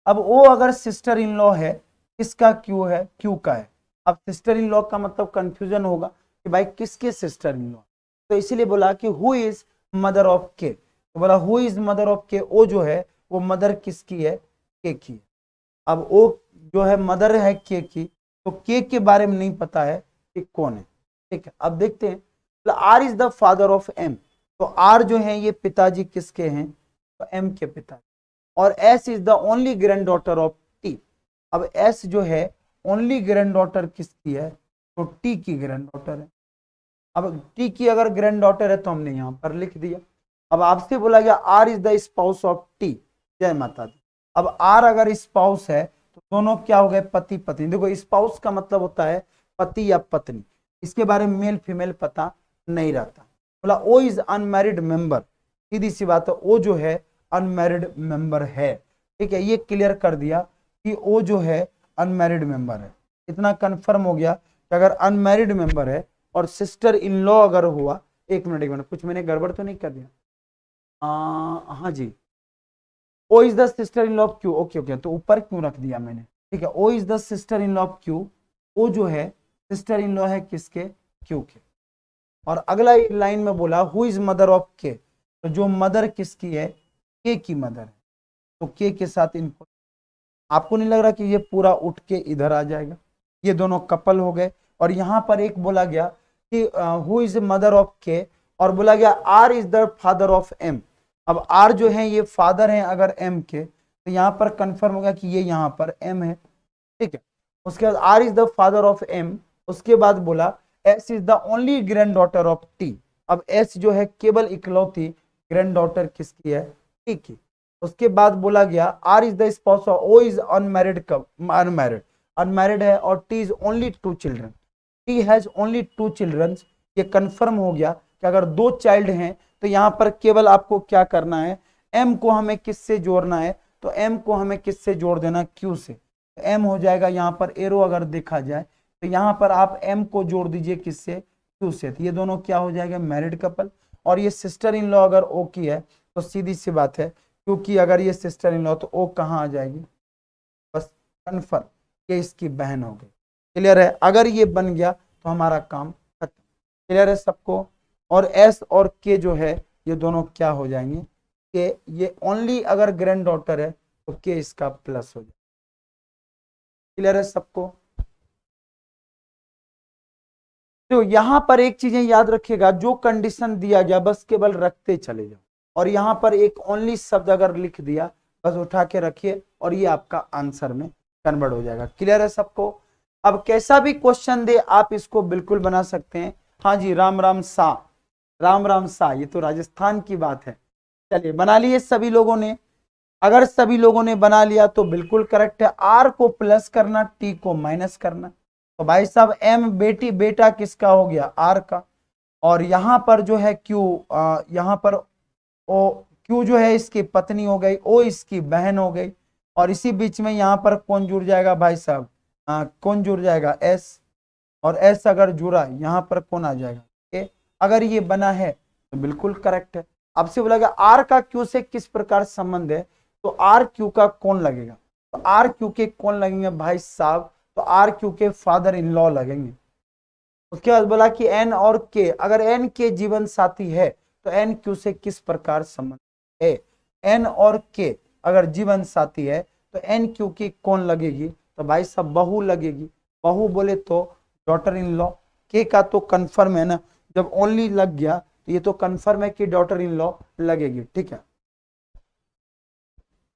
अब ओ अगर सिस्टर इन लॉ है, किसका क्यू है? क्यू का है। अब सिस्टर इन लॉ का मतलब कंफ्यूजन होगा कि भाई किसके सिस्टर इन लॉ, तो इसीलिए बोला कि हु इज मदर ऑफ के। तो बोला हु इज मदर ऑफ के, ओ जो है वो मदर किसकी है? के की है। अब ओ जो है मदर है के की, तो के के बारे में नहीं पता है कि कौन है। ठीक है, अब देखते हैं। R is the father of M, तो आर जो है ये पिताजी किसके हैं? तो एम के पिताजी। और S is the only granddaughter of T. अब एस जो है ओनली ग्रैंड डॉटर किसकी है? तो टी की ग्रैंड डॉटर है। अब टी की अगर ग्रैंड डॉटर है तो हमने यहां पर लिख दिया। अब आपसे बोला गया R is the spouse of T. जय माता दी। अब आर अगर स्पाउस है तो दोनों क्या हो गए? पति पत्नी। देखो स्पाउस का मतलब होता है पति या पत्नी, इसके बारे में मेल फीमेल पता नहीं रहता। बोला ओ इज अनमैरिड मेंबर, सीधी सी बात है, ओ जो है अनमैरिड मेंबर है। ठीक है, ये क्लियर कर दिया कि ओ जो है अनमैरिड मेंबर है। इतना कंफर्म हो गया कि अगर अनमैरिड मेंबर है और सिस्टर इन लॉ अगर हुआ, एक मिनट कुछ मैंने गड़बड़ तो नहीं कर दिया? हाँ जी, O is the sister in law of Q. Okay okay, तो ऊपर क्यों रख दिया मैंने? ठीक है, O is the sister in law of Q. O जो है सिस्टर इन लॉ है किसके? क्यू के। और अगला लाइन में बोला हु इज मदर ऑफ के, तो जो मदर किसकी है? के की मदर है, तो के साथ इनको। आपको नहीं लग रहा कि ये पूरा उठ के इधर आ जाएगा? ये दोनों कपल हो गए। और यहां पर एक बोला गया कि हु इज मदर ऑफ के, और बोला गया R is the father of M. अब आर जो है ये फादर है अगर एम के, तो यहां पर कंफर्म होगा कि ये यहां पर एम है। ठीक है, उसके बाद R is the father of M. उसके बाद बोला S is the only granddaughter of T. अब एस जो है केवल इकलौती ग्रैंड डॉटर किसकी है? टी की। उसके बाद बोला गया R is the spouse of, O is unmarried, कब अनमैरिड, अनमैरिड है, और T is only 2 children, T has only 2 children. ये कंफर्म हो गया कि अगर 2 चाइल्ड हैं तो यहां पर केवल आपको क्या करना है? एम को हमें किससे जोड़ना है? तो एम को हमें किससे जोड़ देना? क्यू से। तो एम हो जाएगा, यहां पर एरो अगर देखा जाए तो यहां पर आप एम को जोड़ दीजिए किससे? क्यू से। तो ये दोनों क्या हो जाएगा? Married couple. और ये सिस्टर इन लॉ अगर ओ की है तो सीधी सी बात है, क्योंकि अगर ये सिस्टर इन लॉ तो ओ कहाँ आ जाएगी? बस कन्फर्म, ये इसकी बहन हो गई। क्लियर है? अगर ये बन गया तो हमारा काम खत्म। क्लियर है सबको? और एस और के जो है ये दोनों क्या हो जाएंगे? के ये ओनली अगर ग्रैंड डॉटर है तो के इसका प्लस हो जाए। क्लियर है सबको? तो यहां पर एक चीजें याद रखिएगा, जो कंडीशन दिया गया बस केवल रखते चले जाओ, और यहां पर एक ओनली शब्द अगर लिख दिया बस उठा के रखिए और ये आपका आंसर में कन्वर्ट हो जाएगा। क्लियर है सबको? अब कैसा भी क्वेश्चन दे आप इसको बिल्कुल बना सकते हैं। हाँ जी, राम राम सा, राम राम सा, ये तो राजस्थान की बात है। चलिए बना लिए सभी लोगों ने? अगर सभी लोगों ने बना लिया तो बिल्कुल करेक्ट है। आर को प्लस करना, टी को माइनस करना। तो भाई साहब एम बेटी बेटा किसका हो गया? आर का। और यहां पर जो है क्यू, यहां पर ओ, क्यू जो है इसकी पत्नी हो गई, ओ इसकी बहन हो गई। और इसी बीच में यहां पर कौन जुड़ जाएगा भाई साहब? कौन जुड़ जाएगा? एस। और एस अगर जुड़ा यहां पर कौन आ जाएगा? ए। अगर ये बना है तो बिल्कुल करेक्ट है। आपसे बोला गया आर का क्यू से किस प्रकार संबंध है, तो आर क्यू का कौन लगेगा? तो आर क्यू के कौन लगेंगे भाई साहब? तो आर क्यू के फादर इन लॉ लगेंगे। उसके बाद बोला कि एन और के, अगर एन के जीवन साथी है तो एन क्यू से किस प्रकार संबंध है? एन और के अगर जीवन साथी है तो एन क्यू की कौन लगेगी? तो भाई साहब बहू लगेगी। बहू बोले तो डॉटर इन लॉ। के का तो कंफर्म है ना, जब ओनली लग गया तो ये तो कंफर्म है कि डॉटर इन लॉ लगेगी। ठीक है।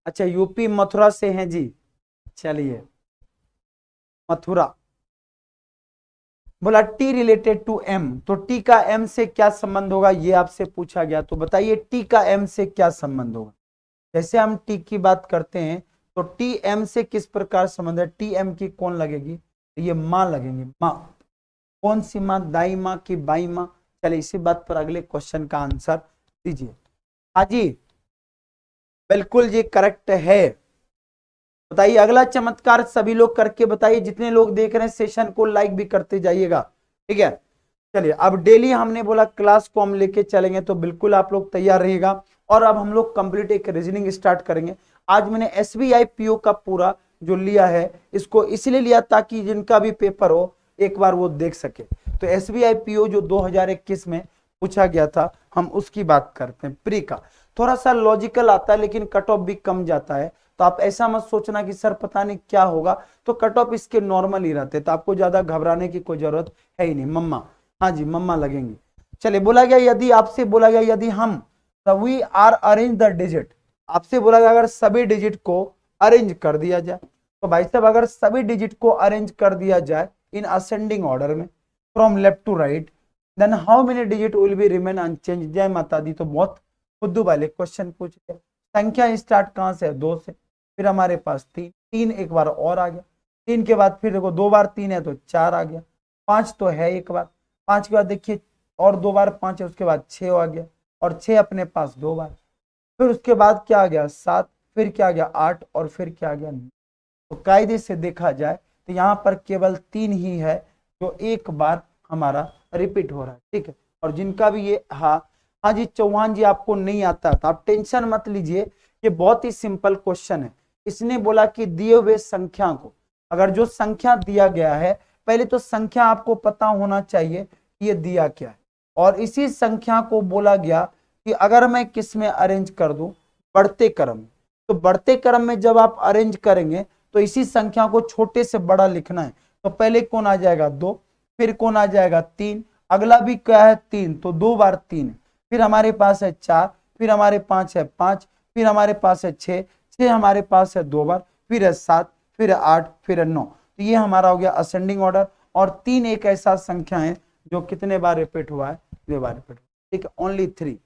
अच्छा, यूपी मथुरा से हैं जी। चलिए मथुरा। बोला टी रिलेटेड टू एम, तो टी का एम से क्या संबंध होगा ये आपसे पूछा गया। तो बताइए टी का एम से क्या संबंध होगा? जैसे हम टी की बात करते हैं तो टी एम से किस प्रकार संबंध है? टी एम की कौन लगेगी? ये माँ लगेंगी। माँ, कौन सी माँ? दाई माँ की बाई माँ? चलिए इसी बात पर अगले क्वेश्चन का आंसर दीजिए। हाँ जी बिल्कुल जी करेक्ट है। बताइए अगला चमत्कार सभी लोग करके बताइए। जितने लोग देख रहे हैं सेशन को लाइक भी करते जाइएगा। ठीक है। चलिए अब डेली हमने बोला क्लास को हम लेके चलेंगे, तो बिल्कुल आप लोग तैयार रहिएगा। और अब हम लोग कंप्लीट एक रीजनिंग स्टार्ट करेंगे। आज मैंने एसबीआई पीओ का पूरा जो लिया है इसको इसलिए लिया ताकि जिनका भी पेपर हो एक बार वो देख सके। तो एसबीआई पीओ जो 2021 में पूछा गया था हम उसकी बात करते हैं। प्री का थोड़ा सा लॉजिकल आता है लेकिन कट ऑफ भी कम जाता है। तो आप ऐसा मत सोचना कि सर पता नहीं क्या होगा, तो कट ऑफ इसके नॉर्मल ही रहते, तो आपको ज्यादा घबराने की कोई जरूरत है ही नहीं। मम्मा, हाँ जी मम्मा लगेंगी। चलिए बोला गया यदि आपसे बोला गया यदि हम we are arrange the digit, आपसे बोला गया अगर सभी डिजिट को अरेंज कर दिया जाए, तो भाई साहब अगर सभी डिजिट को अरेंज कर दिया जाए इन असेंडिंग ऑर्डर में from left to right, then how many digit will be remain unchange? जय माता दी। तो बहुत खुद्दू वाले क्वेश्चन पूछ लिया। संख्या स्टार्ट कहां से है? 2 से। फिर हमारे पास 3, 3 एक बार और आ गया। 3 के बाद फिर देखो 2 बार 3 है तो 4 आ गया। 5 तो है एक बार। 5 के बाद देखिए और 2 बार 5 है, उसके बाद 6 आ गया। और 6 अपने पास 2 बार। फिर उसके बाद क्या आ गया? 7। फिर क्या आ गया? 8। और फिर क्या आ गया? 9। तो कायदे से देखा जाए तो यहाँ पर केवल 3 ही है जो एक बार हमारा रिपीट हो रहा है। ठीक है। और जिनका भी ये हाँ जी चौहान जी आपको नहीं आता तो आप टेंशन मत लीजिए, ये बहुत ही सिंपल क्वेश्चन है। इसने बोला कि दिए हुए संख्या को, अगर जो संख्या दिया गया है, पहले तो संख्या आपको पता होना चाहिए कि ये दिया क्या है। और इसी संख्या को बोला गया कि अगर मैं किस में अरेंज कर दूं? बढ़ते क्रम में। तो बढ़ते क्रम में जब आप अरेंज करेंगे तो इसी संख्या को छोटे से बड़ा लिखना है। तो पहले कौन आ जाएगा? 2। फिर कौन आ जाएगा? 3। अगला भी क्या है? 3। तो 2 बार 3 है। फिर हमारे पास है 4। फिर हमारे पास है 5। फिर हमारे पास है 6। 6 हमारे पास है 2 बार। फिर है 7। फिर है 8। फिर है 9। तो ये हमारा हो गया असेंडिंग ऑर्डर। और 3 एक ऐसा संख्या है जो कितने बार रिपीट हुआ है? 2 बार रिपीट। ठीक है, ओनली 3।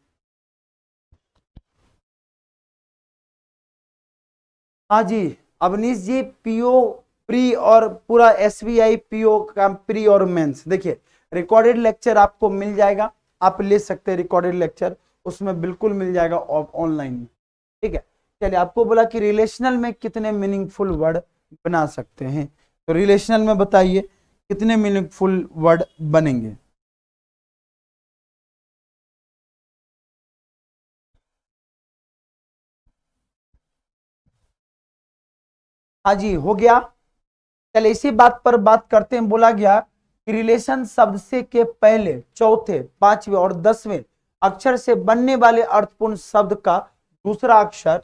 हाँ जी अवनीश जी, पीओ प्री और पूरा एसबीआई पीओ का प्री और मेंस, देखिए रिकॉर्डेड लेक्चर आपको मिल जाएगा। आप ले सकते हैं रिकॉर्डेड लेक्चर, उसमें बिल्कुल मिल जाएगा ऑनलाइन में। ठीक है। चलिए आपको बोला कि रिलेशनल में कितने मीनिंगफुल वर्ड बना सकते हैं, तो रिलेशनल में बताइए कितने मीनिंगफुल वर्ड बनेंगे? हाँ जी हो गया। चलिए इसी बात पर बात करते हैं। बोला गया कि रिलेशन शब्द से के पहले, चौथे, 5वें और 10वें अक्षर से बनने वाले अर्थपूर्ण शब्द का दूसरा अक्षर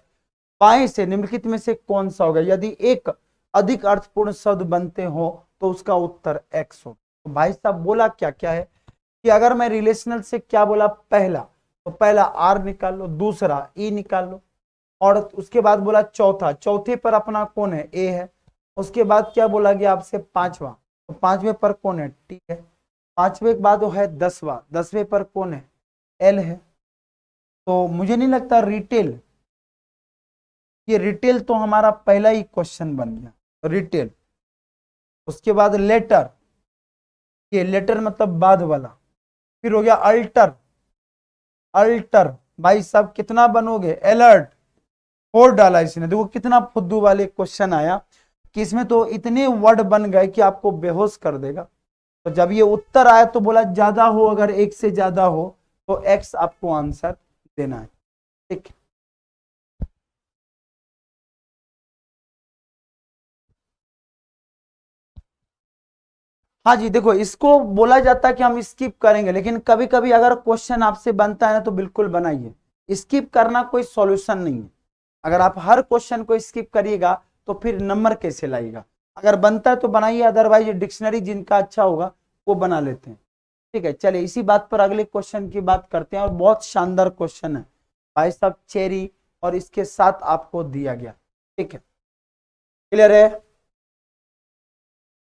बाएं से निम्नलिखित में से कौन सा होगा? यदि एक अधिक अर्थपूर्ण शब्द बनते हो तो उसका उत्तर एक्स हो। तो भाई साहब बोला क्या क्या है कि अगर मैं रिलेशनल से क्या बोला? पहला, तो पहला आर निकाल लो, दूसरा ई निकाल लो, और उसके बाद बोला चौथा, चौथे पर अपना कौन है, ए है। उसके बाद क्या बोला गया आपसे, पांचवा, तो पांचवे पर कौन है, टी है। पांचवे के बाद वो है दसवां, दसवें पर कौन है, एल है। तो मुझे नहीं लगता रिटेल, ये रिटेल तो हमारा पहला ही क्वेश्चन बन गया, रिटेल। उसके बाद लेटर, ये लेटर मतलब बाद वाला। फिर हो गया अल्टर, अल्टर भाई साहब कितना बनोगे, अलर्ट, फोर डाला इसने। देखो कितना फुद्दू वाले क्वेश्चन आया कि इसमें तो इतने वर्ड बन गए कि आपको बेहोश कर देगा। तो जब ये उत्तर आया तो बोला ज्यादा हो, अगर एक से ज्यादा हो तो एक्स आपको आंसर देना है, ठीक। हाँ जी, देखो इसको बोला जाता है कि हम स्किप करेंगे, लेकिन कभी कभी अगर क्वेश्चन आपसे बनता है ना तो बिल्कुल बनाइए। स्किप करना कोई सॉल्यूशन नहीं है। अगर आप हर क्वेश्चन को स्किप करिएगा तो फिर नंबर कैसे लाइएगा। अगर बनता है तो बनाइए, अदरवाइज डिक्शनरी जिनका अच्छा होगा वो बना लेते हैं, ठीक है। चलिए इसी बात पर अगले क्वेश्चन की बात करते हैं, और बहुत शानदार क्वेश्चन है भाई साहब, चेरी और इसके साथ आपको दिया गया, ठीक है, क्लियर है।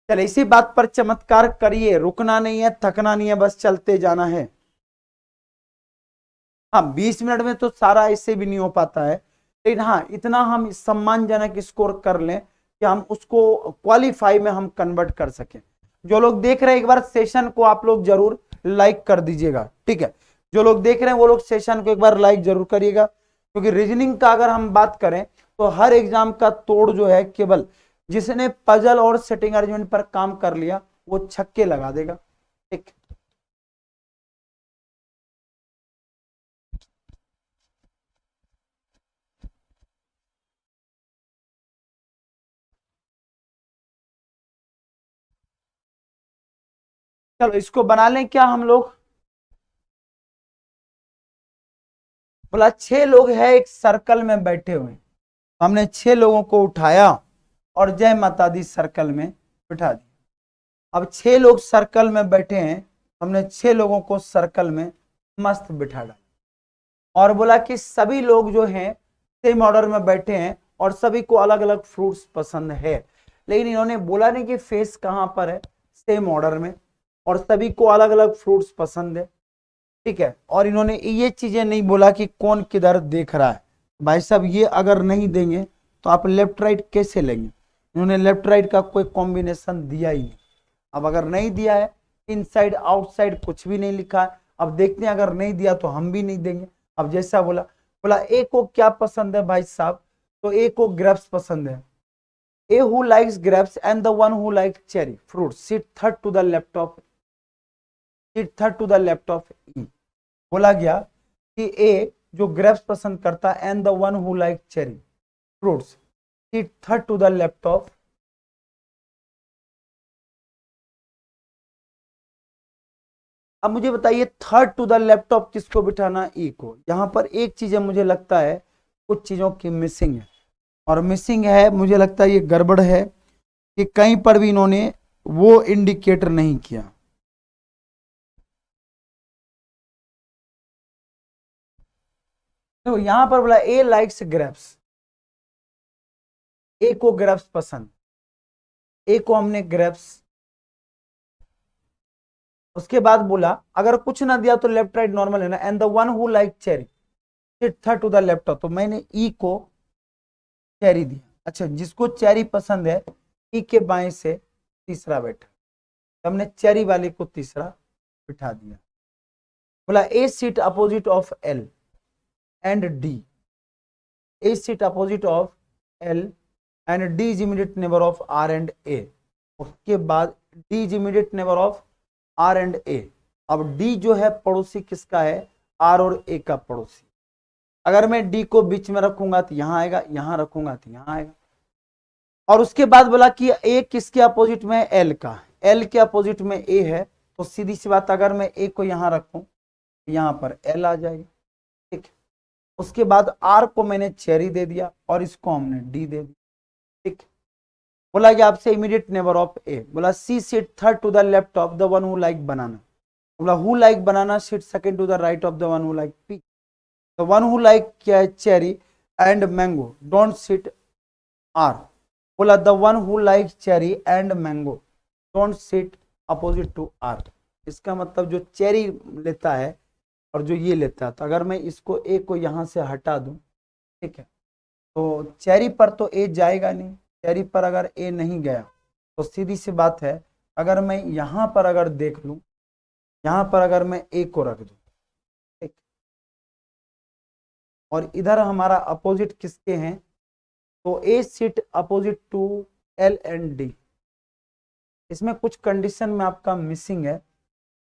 चलिए इसी बात पर चमत्कार करिए, रुकना नहीं है, थकना नहीं है, बस चलते जाना है। हाँ 20 मिनट में तो सारा इससे भी नहीं हो पाता है, लेकिन हाँ इतना हम सम्मानजनक स्कोर कर लें कि हम उसको क्वालिफाई में हम कन्वर्ट कर सकें। जो लोग देख रहे हैं एक बार सेशन को आप लोग जरूर लाइक कर दीजिएगा, ठीक है। जो लोग देख रहे हैं वो लोग सेशन को एक बार लाइक जरूर करिएगा, क्योंकि रीजनिंग का अगर हम बात करें तो हर एग्जाम का तोड़ जो है, केवल जिसने पजल और सेटिंग अरेंजमेंट पर काम कर लिया वो छक्के लगा देगा, ठीक। चलो इसको बना लें क्या हम लोग। बोला 6 लोग हैं एक सर्कल में बैठे हुए, हमने 6 लोगों को उठाया और जय माता दी सर्कल में बिठा दिया। अब 6 लोग सर्कल में बैठे हैं, हमने 6 लोगों को सर्कल में मस्त बिठा डाला, और बोला कि सभी लोग जो हैं सेम ऑर्डर में बैठे हैं और सभी को अलग अलग फ्रूट्स पसंद है। लेकिन इन्होंने बोला नहीं कि फेस कहां पर है, सेम ऑर्डर में, और सभी को अलग अलग फ्रूट्स पसंद है, ठीक है। और इन्होंने ये चीजें नहीं बोला कि कौन किधर देख रहा है। भाई साहब ये अगर नहीं देंगे तो आप लेफ्ट राइट कैसे लेंगे। इन्होंने लेफ्ट राइट का कोई कॉम्बिनेशन दिया ही नहीं। अब अगर नहीं दिया है, इनसाइड आउटसाइड कुछ भी नहीं लिखा है। अब देखते हैं अगर नहीं दिया तो हम भी नहीं देंगे। अब जैसा बोला, बोला ए को क्या पसंद है भाई साहब, तो ए को ग्रेप्स पसंद है। A who likes grapes and the one who like cherry fruit sit third to the left of, sit third to the left of E. बोला गया कि ए जो ग्रेप्स पसंद करता है and the one who like cherry fruits sit third to the left of. अब मुझे बताइए third to the left of किसको बिठाना, ई को। यहां पर एक चीज है, मुझे लगता है कुछ चीजों की मिसिंग है, और मिसिंग है मुझे लगता है ये गड़बड़ है कि कहीं पर भी इन्होंने वो इंडिकेटर नहीं किया। तो यहां पर बोला ए लाइक्स ग्रेप्स, ए को ग्रेप्स पसंद, ए को हमने ग्रेप्स। उसके बाद बोला अगर कुछ ना दिया तो लेफ्ट राइट नॉर्मल है ना, and the one who like cherry sit third to the left of, तो मैंने ई को चेरी दिया। अच्छा जिसको चेरी पसंद है ई के बाएं से तीसरा बैठा, तो हमने चेरी वाले को तीसरा बिठा दिया। बोला A seat opposite of L and D, A seat opposite of L and D is immediate neighbour of R and A. उसके बाद D is immediate neighbour of R and A. अब डी जो है पड़ोसी किसका है, आर और ए का पड़ोसी। अगर मैं डी को बीच में रखूंगा तो यहां आएगा, यहां रखूंगा तो यहां आएगा। और उसके बाद बोला कि ए किसके अपोजिट में है, एल का, एल के अपोजिट में ए है, तो सीधी सी बात अगर मैं ए को यहां रखूं यहां पर एल आ जाएगा, ठीक। उसके बाद आर को मैंने चेरी दे दिया और इसको हमने डी दे दिया, ठीक। बोला कि आपसे इमीडिएट नेबर ऑफ ए, बोला C seat third to the left of the one who like banana. बोला who like banana seat second to the right of the one who like P. The one who like क्या है, cherry, and mango don't sit R. बोला the one who like cherry and mango don't sit opposite to R. इसका मतलब जो cherry लेता है और जो ये लेता है, तो अगर मैं इसको ए को यहाँ से हटा दूं, ठीक है, तो चेरी पर तो ए जाएगा नहीं। चेरी पर अगर ए नहीं गया तो सीधी सी बात है, अगर मैं यहाँ पर अगर देख लूं, यहाँ पर अगर मैं ए को रख दूं, ठीक, और इधर हमारा अपोजिट किसके हैं, तो A sit opposite to L and D. इसमें कुछ कंडीशन में आपका मिसिंग है,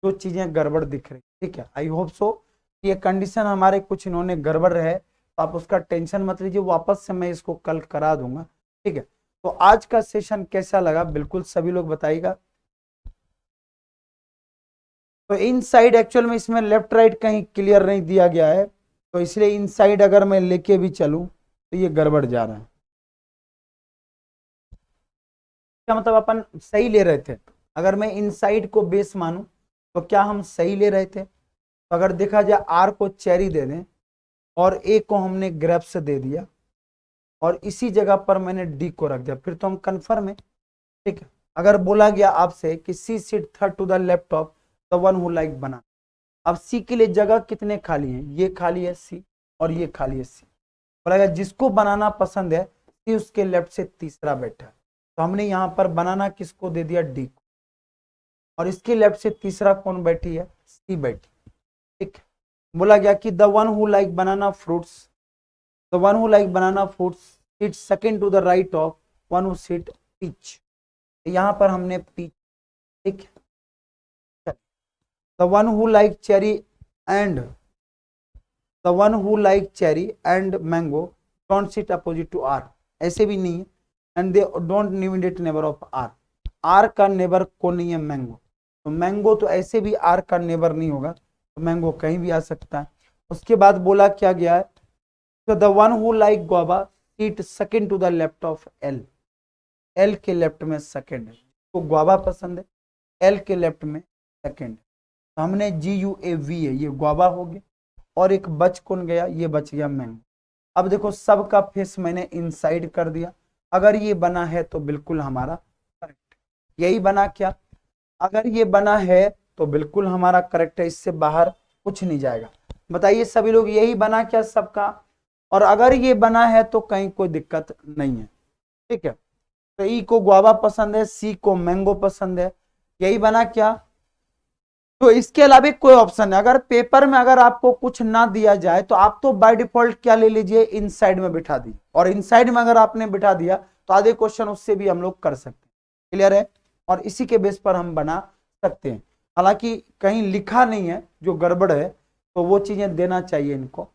जो चीजें गड़बड़ दिख रही, ठीक है। आई होप सो ये कंडीशन हमारे कुछ इन्होंने गड़बड़ रहे, तो आप उसका टेंशन मत लीजिए, वापस से मैं इसको कल करा दूंगा, ठीक है। तो आज का सेशन कैसा लगा बिल्कुल सभी लोग बताइएगा। तो इन साइड एक्चुअल में इसमें लेफ्ट राइट कहीं क्लियर नहीं दिया गया है, तो इसलिए इन साइड अगर मैं लेके भी चलूं तो ये गड़बड़ जा रहा है। क्या मतलब अपन सही ले रहे थे, अगर मैं इन साइड को बेस मानूं तो क्या हम सही ले रहे थे। तो अगर देखा जाए आर को चेरी दे दें और ए को हमने ग्रेप्स दे दिया और इसी जगह पर मैंने डी को रख दिया, फिर तो हम कन्फर्म है, ठीक है। अगर बोला गया आपसे कि C sit third to the left of the one who like बना, अब सी के लिए जगह कितने खाली हैं, ये खाली है सी और ये खाली है सी। बोला गया जिसको बनाना पसंद है सी उसके लेफ्ट से तीसरा बैठा है, तो हमने यहाँ पर बनाना किसको दे दिया, डी को, और इसके लेफ्ट से तीसरा कौन बैठी है, सी बैठी, ठीक। बोला गया कि the one who like banana fruits, the one who like banana fruits sit second to the right of one who sit peach. यहाँ पर हमने पीच, ठीक। The one who like cherry and the one who like cherry and mango don't sit opposite to R, ऐसे भी नहीं है, and they don't immediate neighbour of R. R का neighbour कौन नहीं है, मैंगो, तो मैंगो तो ऐसे भी आर का नेबर नहीं होगा, तो मैंगो कहीं भी आ सकता है। उसके बाद बोला क्या गया है, तो the one who like guava seat second to the left of L, L के लेफ्ट में सेकंड है, तो गुआवा पसंद है, एल के लेफ्ट में सेकंड, तो हमने जी यू ए वी है, ये गुआवा हो गया, और एक बच कौन गया, ये बच गया मैंगो। अब देखो सबका फेस मैंने इनसाइड कर दिया, अगर ये बना है तो बिल्कुल हमारा करेक्ट, यही बना क्या, अगर ये बना है तो बिल्कुल हमारा करेक्ट है, इससे बाहर कुछ नहीं जाएगा। बताइए सभी लोग, यही बना क्या सबका, और अगर ये बना है तो कहीं कोई दिक्कत नहीं है, ठीक है। तो ई को गुआवा पसंद है, सी को मैंगो पसंद है, यही बना क्या। तो इसके अलावा कोई ऑप्शन है, अगर पेपर में अगर आपको कुछ ना दिया जाए तो आप तो बाय डिफॉल्ट क्या ले लीजिए, इन साइड में बिठा दी, और इन साइड में अगर आपने बिठा दिया तो आधे क्वेश्चन उससे भी हम लोग कर सकते हैं, क्लियर है, और इसी के बेस पर हम बना सकते हैं। हालांकि कहीं लिखा नहीं है जो गड़बड़ है, तो वो चीजें देना चाहिए इनको।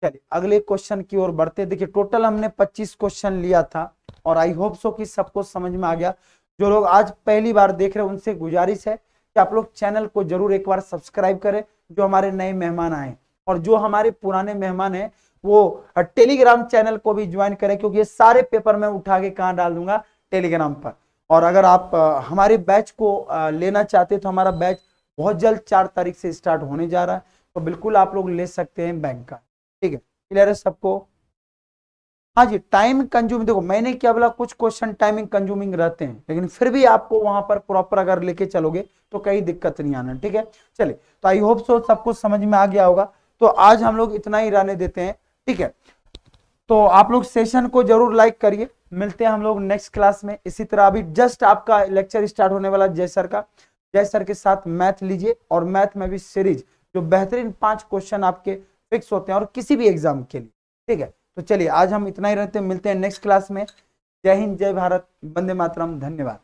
चलिए अगले क्वेश्चन की ओर बढ़ते। देखिए टोटल हमने 25 क्वेश्चन लिया था, और आई होप सो कि सबको समझ में आ गया। जो लोग आज पहली बार देख रहे हैं उनसे गुजारिश है कि आप लोग चैनल को जरूर एक बार सब्सक्राइब करें, जो हमारे नए मेहमान आए, और जो हमारे पुराने मेहमान हैं वो टेलीग्राम चैनल को भी ज्वाइन करें, क्योंकि ये सारे पेपर मैं उठा के कहाँ डाल दूंगा, टेलीग्राम पर। और अगर आप हमारे बैच को लेना चाहते हैं तो हमारा बैच बहुत जल्द 4 तारीख से स्टार्ट होने जा रहा है, तो बिल्कुल आप लोग ले सकते हैं बैंक का, ठीक है, क्लियर है सबको। हाँ जी, टाइम कंज्यूमिंग, देखो मैंने क्या बोला, कुछ क्वेश्चन टाइमिंग कंज्यूमिंग रहते हैं, लेकिन फिर भी आपको वहां पर प्रॉपर अगर लेके चलोगे तो कहीं दिक्कत नहीं आना, ठीक है। चलिए, तो आई होप सो सबको समझ में आ गया होगा, तो आज हम लोग इतना ही रहने देते हैं, ठीक है। तो आप लोग सेशन को जरूर लाइक करिए, मिलते हैं हम लोग नेक्स्ट क्लास में इसी तरह। अभी जस्ट आपका लेक्चर स्टार्ट होने वाला जय सर का, जय सर के साथ मैथ लीजिए, और मैथ में भी सीरीज जो बेहतरीन 5 क्वेश्चन आपके फिक्स होते हैं और किसी भी एग्जाम के लिए, ठीक है। तो चलिए आज हम इतना ही रहते हैं, मिलते हैं नेक्स्ट क्लास में। जय हिंद, जय भारत, वंदे मातरम, धन्यवाद।